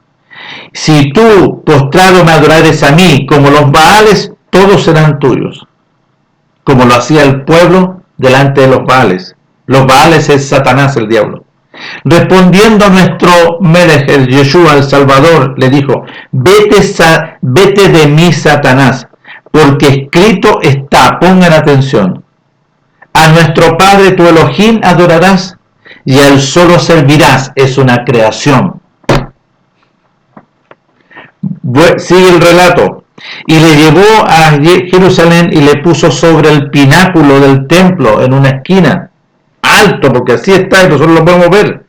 Si tú, postrado, me adorares a mí, como los Baales, todos serán tuyos. Como lo hacía el pueblo delante de los Baales. Los Baales es Satanás, el diablo. Respondiendo a nuestro Melech, el Yeshua, el Salvador, le dijo, vete de mí, Satanás, porque escrito está, pongan atención, a nuestro Padre tu Elohim adorarás, y a él solo servirás. Es una creación. Sigue el relato. Y le llevó a Jerusalén y le puso sobre el pináculo del templo, en una esquina, alto, porque así está y nosotros lo podemos ver,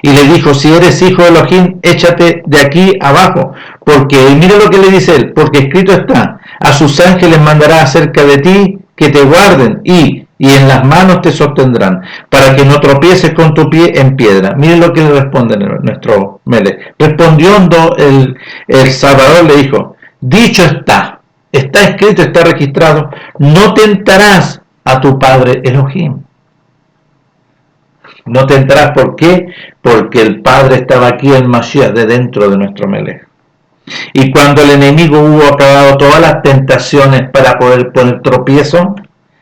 Y le dijo, si eres hijo de Elohim, échate de aquí abajo, porque mira lo que le dice él, porque escrito está, a sus ángeles mandará acerca de ti que te guarden y en las manos te sostendrán, para que no tropieces con tu pie en piedra. Miren lo que le responde nuestro Melech. Respondiendo el Salvador, le dijo, dicho está escrito, está registrado, no tentarás a tu padre Elohim. No tentarás, ¿por qué? Porque el Padre estaba aquí, el Mashiach, de dentro de nuestro Melech. Y cuando el enemigo hubo acabado todas las tentaciones para poder poner tropiezo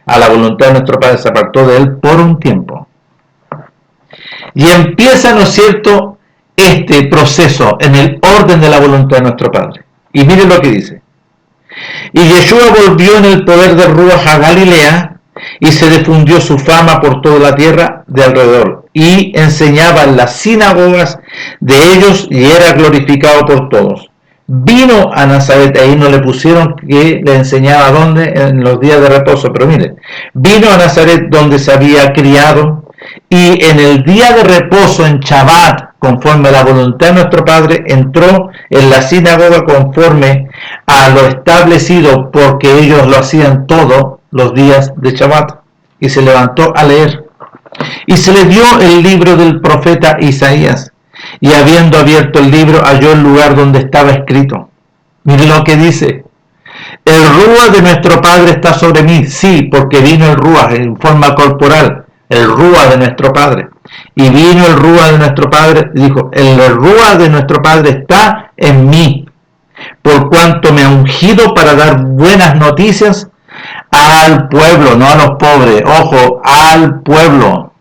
a la voluntad de nuestro Padre, se apartó de él por un tiempo. Y empieza, ¿no es cierto?, este proceso en el orden de la voluntad de nuestro Padre. Y miren lo que dice. Y Yeshua volvió en el poder de Ruach a Galilea, y se difundió su fama por toda la tierra de alrededor, y enseñaba en las sinagogas de ellos, y era glorificado por todos. Vino a Nazaret, ahí no le pusieron que le enseñaba dónde, en los días de reposo, pero miren, vino a Nazaret donde se había criado, y en el día de reposo, en Shabbat, conforme a la voluntad de nuestro Padre, entró en la sinagoga conforme a lo establecido, porque ellos lo hacían todos los días de Shabbat, y se levantó a leer. Y se le dio el libro del profeta Isaías, y habiendo abierto el libro, halló el lugar donde estaba escrito. Miren lo que dice. El Ruach de nuestro Padre está sobre mí. Sí, porque vino el Ruach en forma corporal, el Ruach de nuestro Padre. Y vino el Ruach de nuestro Padre, y dijo, el Ruach de nuestro Padre está en mí, por cuanto me ha ungido para dar buenas noticias al pueblo, no a los pobres, ojo, al pueblo,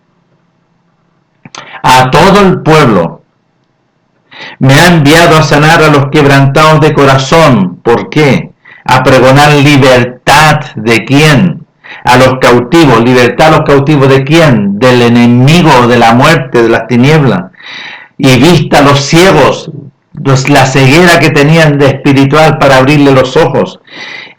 a todo el pueblo. Me ha enviado a sanar a los quebrantados de corazón. ¿Por qué? A pregonar libertad. ¿De quién? A los cautivos. ¿Libertad a los cautivos de quién? Del enemigo, de la muerte, de las tinieblas. Y vista a los ciegos, la ceguera que tenían de espiritual, para abrirle los ojos.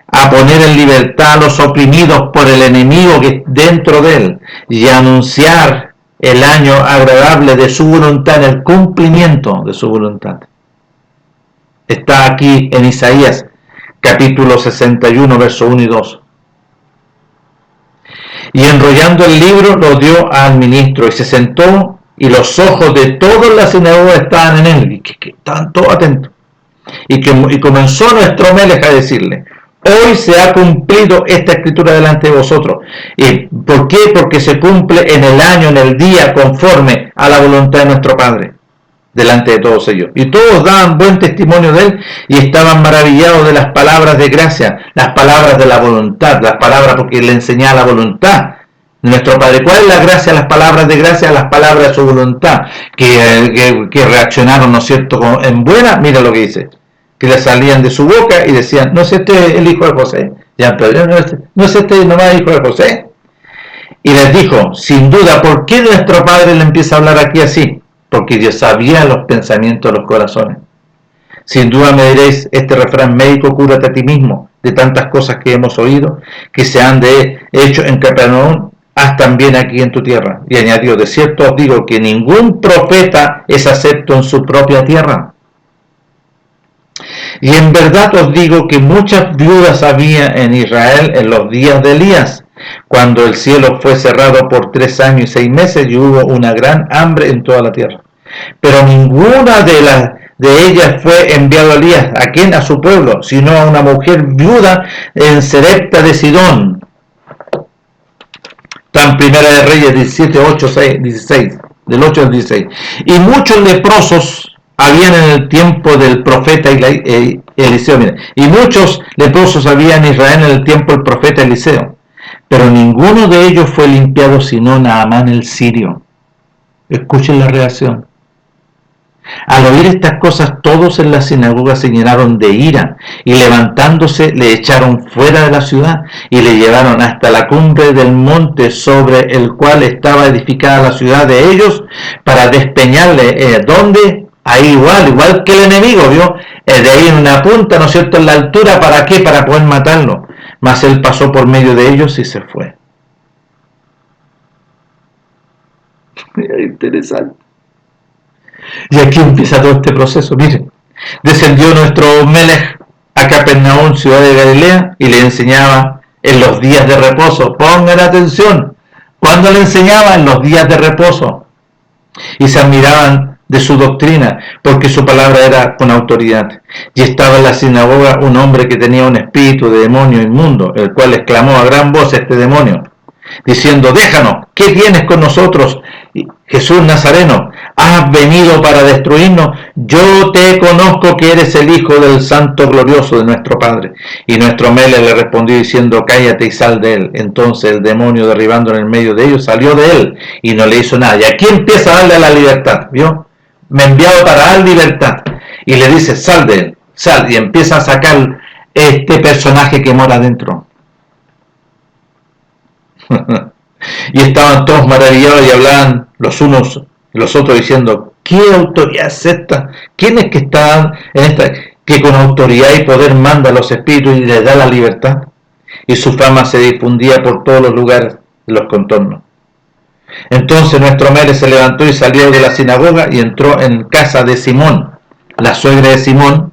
A poner en libertad a los oprimidos por el enemigo que es dentro de él, y a anunciar el año agradable de su voluntad, el cumplimiento de su voluntad. Está aquí en Isaías, capítulo 61, verso 1 y 2. Y enrollando el libro lo dio al ministro, y se sentó, y los ojos de toda la sinagoga estaban en él, y que estaban todos atentos. Y comenzó nuestro Melech a decirle, hoy se ha cumplido esta escritura delante de vosotros. ¿Y por qué? Porque se cumple en el año, en el día, conforme a la voluntad de nuestro Padre, delante de todos ellos. Y todos daban buen testimonio de él, y estaban maravillados de las palabras de gracia, las palabras de la voluntad, las palabras porque le enseñaba la voluntad de nuestro Padre. ¿Cuál es la gracia? Las palabras de gracia, las palabras de su voluntad, que reaccionaron, ¿no es cierto?, en buena. Mira lo que dice, que le salían de su boca y decían, ¿no es este el hijo de José? Ya, pero no es este nomás el hijo de José. Y les dijo, sin duda, ¿por qué nuestro Padre le empieza a hablar aquí así? Porque Dios sabía los pensamientos de los corazones. Sin duda me diréis, este refrán médico, cúrate a ti mismo, de tantas cosas que hemos oído, que se han hecho en Capernaum, haz también aquí en tu tierra. Y añadió, de cierto os digo que ningún profeta es acepto en su propia tierra. Y en verdad os digo que muchas viudas había en Israel en los días de Elías, cuando el cielo fue cerrado por 3 años y 6 meses y hubo una gran hambre en toda la tierra. Pero ninguna de ellas fue enviado a Elías, ¿a quién? A su pueblo, sino a una mujer viuda en Serepta de Sidón. Tan Primera de Reyes 17, 8, 6, 16, del 8 al 16. Y muchos leprosos habían en el tiempo del profeta Eliseo. Mira, y muchos leprosos habían en Israel en el tiempo del profeta Eliseo, pero ninguno de ellos fue limpiado sino Naamán el sirio. Escuchen la reacción. Al oír estas cosas, todos en la sinagoga se llenaron de ira, y levantándose le echaron fuera de la ciudad, y le llevaron hasta la cumbre del monte sobre el cual estaba edificada la ciudad de ellos, para despeñarle. ¿Dónde? Ahí igual que el enemigo, ¿vio? De ahí en una punta, ¿no es cierto?, en la altura. ¿Para qué? Para poder matarlo. Mas él pasó por medio de ellos y se fue. Interesante. Y aquí empieza todo este proceso. Miren, descendió nuestro Melech a Capernaum, ciudad de Galilea, y le enseñaba en los días de reposo. Pongan atención. ¿Cuándo le enseñaba? En los días de reposo. Y se admiraban de su doctrina, porque su palabra era con autoridad. Y estaba en la sinagoga un hombre que tenía un espíritu de demonio inmundo, el cual exclamó a gran voz este demonio, diciendo: déjanos, ¿qué tienes con nosotros, Jesús Nazareno? ¿Has venido para destruirnos? Yo te conozco que eres el Hijo del Santo Glorioso de nuestro Padre. Y nuestro Mele le respondió diciendo: cállate y sal de él. Entonces el demonio, derribando en el medio de ellos, salió de él y no le hizo nada. Y aquí empieza a darle la libertad, ¿vio? Me he enviado para dar libertad. Y le dice: sal de él, sal. Y empieza a sacar este personaje que mora adentro. Y estaban todos maravillados y hablaban los unos y los otros diciendo: ¿qué autoridad es esta? ¿Quién es que está en esta, que con autoridad y poder manda a los espíritus y les da la libertad? Y su fama se difundía por todos los lugares de los contornos. Entonces nuestro Mele se levantó y salió de la sinagoga y entró en casa de Simón, la suegra de Simón.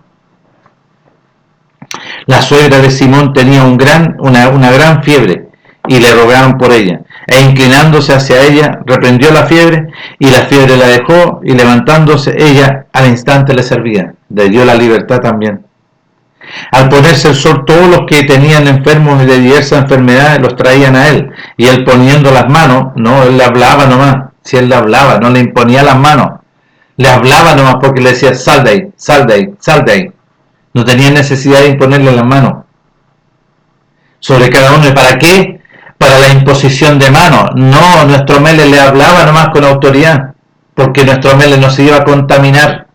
La suegra de Simón tenía una gran fiebre y le rogaron por ella. E inclinándose hacia ella, reprendió la fiebre, y la fiebre la dejó, y levantándose ella, al instante le servía. Le dio la libertad también. Al ponerse el sol, todos los que tenían enfermos de diversas enfermedades los traían a él, y él poniendo las manos, no, él le hablaba nomás. Si él le hablaba, no le imponía las manos, le hablaba nomás, porque le decía: sal de ahí, sal de ahí, sal de ahí. No tenía necesidad de imponerle las manos sobre cada uno. ¿Y para qué? Para la imposición de manos. No, nuestro Mele le hablaba nomás con autoridad, porque nuestro Mele no se iba a contaminar.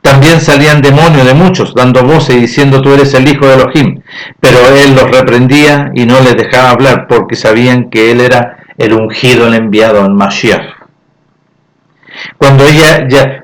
También salían demonios de muchos, dando voces y diciendo: tú eres el Hijo de Elohim. Pero él los reprendía y no les dejaba hablar, porque sabían que él era el ungido, el enviado, el Mashiach.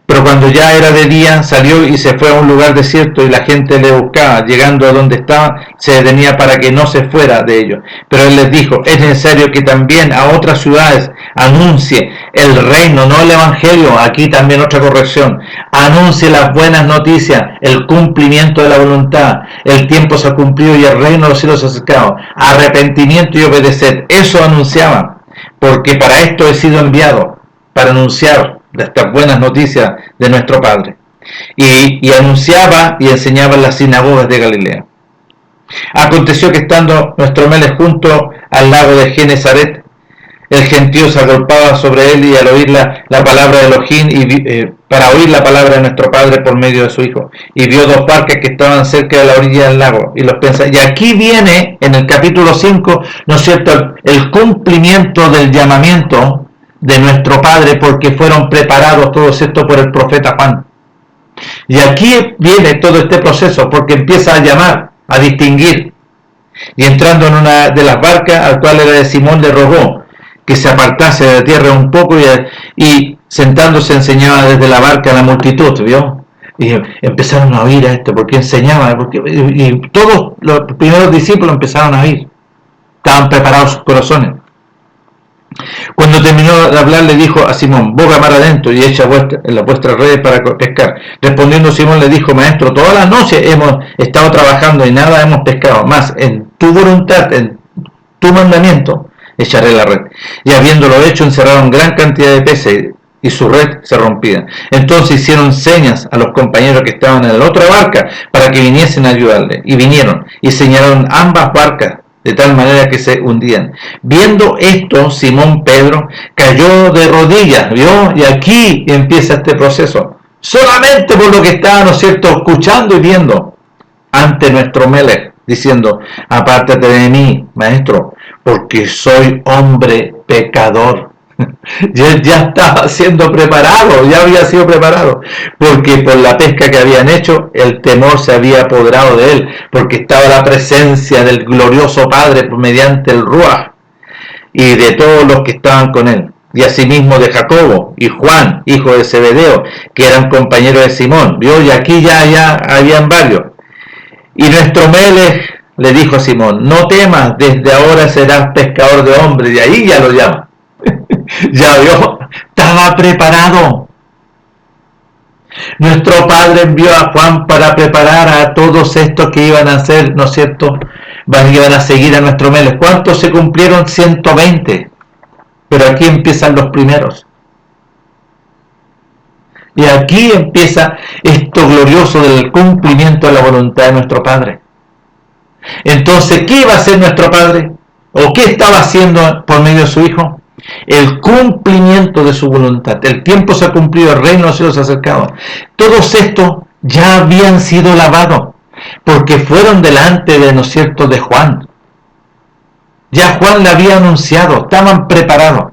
Pero cuando ya era de día, salió y se fue a un lugar desierto, y la gente le buscaba. Llegando a donde estaba, se detenía para que no se fuera de ellos. Pero él les dijo: es necesario que también a otras ciudades anuncie el reino, no el evangelio. Aquí también otra corrección: anuncie las buenas noticias, el cumplimiento de la voluntad. El tiempo se ha cumplido y el reino de los cielos se ha acercado. Arrepentimiento y obedecer. Eso anunciaba, porque para esto he sido enviado, para anunciar estas buenas noticias de nuestro Padre. Y anunciaba y enseñaba en las sinagogas de Galilea. Aconteció que estando nuestro Mele junto al lago de Genesaret, el gentío se agolpaba sobre él, y al oír la palabra de Elohim, para oír la palabra de nuestro Padre por medio de su Hijo, y vio dos barcas que estaban cerca de la orilla del lago, y los pensaba. Y aquí viene, en el capítulo 5, ¿no es cierto?, el cumplimiento del llamamiento de nuestro Padre, porque fueron preparados todos estos por el profeta Juan. Y aquí viene todo este proceso, porque empieza a llamar, a distinguir. Y entrando en una de las barcas, al cual era de Simón, le rogó que se apartase de la tierra un poco, y sentándose enseñaba desde la barca a la multitud, ¿vio? Y empezaron a oír a esto, porque enseñaba, y todos los primeros discípulos empezaron a oír. Estaban preparados sus corazones. Cuando terminó de hablar, le dijo a Simón: boga mar adentro y echa en la vuestra red para pescar. Respondiendo Simón le dijo: maestro, toda la noche hemos estado trabajando y nada hemos pescado, más en tu voluntad, en tu mandamiento, echaré la red. Y habiéndolo hecho, encerraron gran cantidad de peces, y su red se rompía. Entonces hicieron señas a los compañeros que estaban en la otra barca para que viniesen a ayudarle. Y vinieron y señalaron ambas barcas, de tal manera que se hundían. Viendo esto, Simón Pedro cayó de rodillas, ¿vio? Y aquí empieza este proceso, solamente por lo que estaba, ¿no es cierto?, escuchando y viendo, ante nuestro Melech, diciendo: apártate de mí, maestro, porque soy hombre pecador. Ya estaba siendo preparado, ya había sido preparado, porque por la pesca que habían hecho, el temor se había apoderado de él, porque estaba la presencia del glorioso Padre mediante el Ruach, y de todos los que estaban con él, y asimismo de Jacobo y Juan, hijo de Zebedeo, que eran compañeros de Simón, ¿vio? Y aquí ya habían varios. Y nuestro Melech le dijo a Simón: no temas, desde ahora serás pescador de hombres. Y ahí ya lo llama. Ya vio, estaba preparado. Nuestro Padre envió a Juan para preparar a todos estos que iban a hacer, ¿no es cierto?, iban a seguir a nuestro Meles. ¿Cuántos se cumplieron? 120. Pero aquí empiezan los primeros. Y aquí empieza esto glorioso del cumplimiento de la voluntad de nuestro Padre. Entonces, ¿qué iba a hacer nuestro Padre? ¿O qué estaba haciendo por medio de su Hijo? El cumplimiento de su voluntad. El tiempo se ha cumplido, el reino de los cielos se ha acercado. Todos estos ya habían sido lavados, porque fueron delante de, ¿no es cierto?, de Juan. Ya Juan le había anunciado, estaban preparados.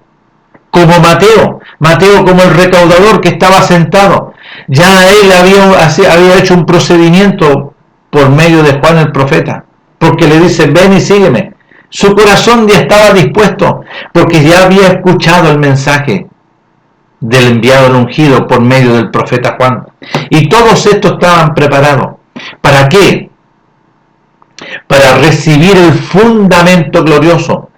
Como Mateo como el recaudador que estaba sentado. Ya él había hecho un procedimiento por medio de Juan el profeta, porque le dice, ven y sígueme. Su corazón ya estaba dispuesto, porque ya había escuchado el mensaje del enviado, el ungido, por medio del profeta Juan. Y todos estos estaban preparados. ¿Para qué? Para recibir el fundamento glorioso,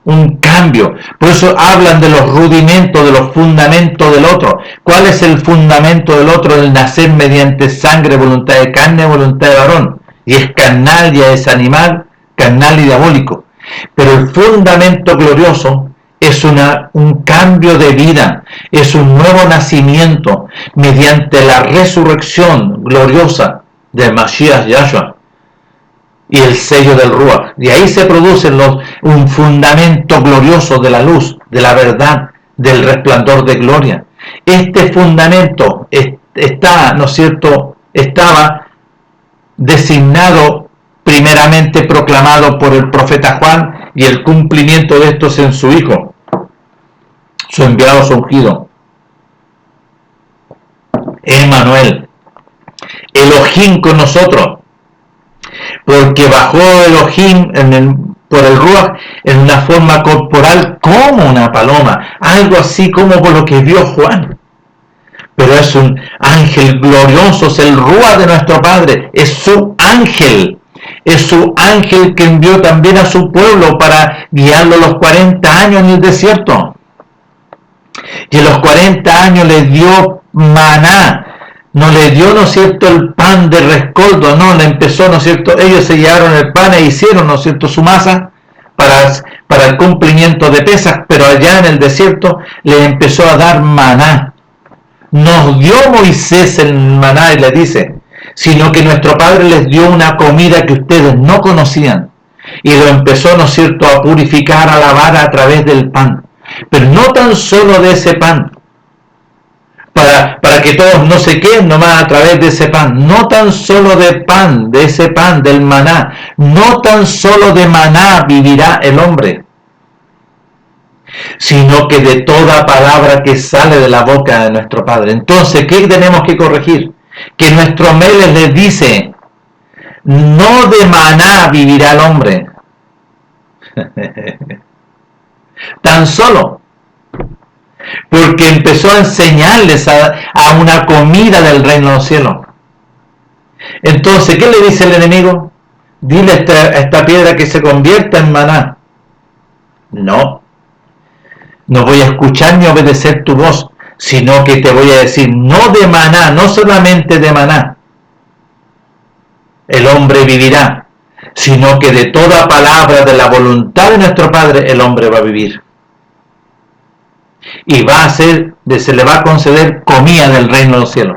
un cambio. Por eso hablan de los rudimentos, de los fundamentos del otro. ¿Cuál es el fundamento del otro? El nacer mediante sangre, voluntad de carne, voluntad de varón. Y es carnal, ya es animal, carnal y diabólico. Pero el fundamento glorioso es un cambio de vida, es un nuevo nacimiento mediante la resurrección gloriosa del Mashiach Yahshua y el sello del Ruach. Y ahí se produce un fundamento glorioso de la luz, de la verdad, del resplandor de gloria. Este fundamento está, ¿no es cierto?, estaba designado, primeramente proclamado por el profeta Juan, y el cumplimiento de estos en su Hijo, su enviado, su ungido. Emmanuel, Elohim con nosotros, porque bajó Elohim por el Ruach en una forma corporal como una paloma, algo así como por lo que vio Juan. Pero es un ángel glorioso, es el Ruach de nuestro Padre, es su ángel. Es su ángel que envió también a su pueblo para guiarlo los 40 años en el desierto. Y en los 40 años les dio maná. No le dio, ¿no es cierto?, el pan de rescoldo, no, le empezó, ¿no es cierto?, ellos se llevaron el pan e hicieron, ¿no es cierto?, su masa para el cumplimiento de Pesaj, pero allá en el desierto le empezó a dar maná. Nos dio Moisés el maná y le dice, sino que nuestro Padre les dio una comida que ustedes no conocían, y lo empezó, ¿no es cierto?, a purificar, a lavar a través del pan, pero no tan solo de ese pan, para que todos no se queden nomás a través de ese pan, no tan solo de pan, de ese pan, del maná, no tan solo de maná vivirá el hombre, sino que de toda palabra que sale de la boca de nuestro Padre. Entonces, ¿qué tenemos que corregir? Que nuestro Meles les dice, no de maná vivirá el hombre, tan solo, porque empezó a enseñarles a una comida del reino de los cielos. Entonces, ¿qué le dice el enemigo? Dile a esta piedra que se convierta en maná. No voy a escuchar ni obedecer tu voz, sino que te voy a decir, no de maná, no solamente de maná el hombre vivirá, sino que de toda palabra de la voluntad de nuestro Padre el hombre va a vivir. Y se le va a conceder comida del reino de los cielos.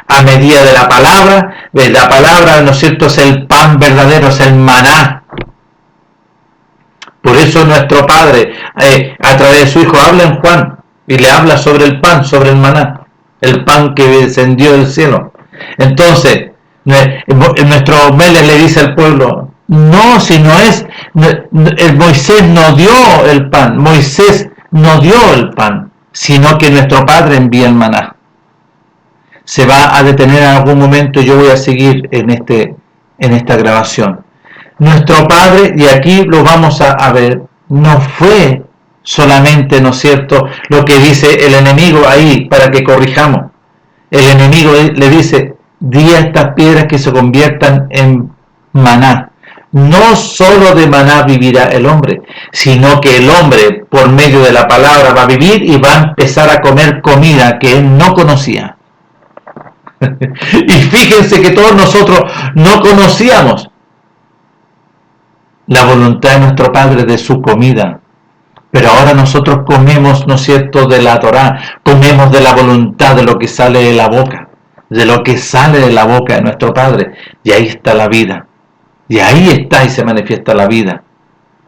A medida de la palabra, ¿no es cierto?, es el pan verdadero, es el maná. Por eso nuestro Padre, a través de su Hijo, habla en Juan, y le habla sobre el pan, sobre el maná, el pan que descendió del cielo. Entonces, nuestro Meles le dice al pueblo, no, si no es, Moisés no dio el pan, Moisés no dio el pan, sino que nuestro Padre envía el maná. Se va a detener en algún momento, yo voy a seguir en esta grabación. Nuestro Padre, y aquí lo vamos a ver, no fue solamente, ¿no es cierto?, lo que dice el enemigo ahí para que corrijamos. El enemigo le dice, di a estas piedras que se conviertan en maná. No solo de maná vivirá el hombre, sino que el hombre por medio de la palabra va a vivir y va a empezar a comer comida que él no conocía. Y fíjense que todos nosotros no conocíamos la voluntad de nuestro Padre de su comida. Pero ahora nosotros comemos, ¿no es cierto?, de la Torá, comemos de la voluntad de lo que sale de la boca, de lo que sale de la boca de nuestro Padre. Y ahí está la vida. Y ahí está y se manifiesta la vida.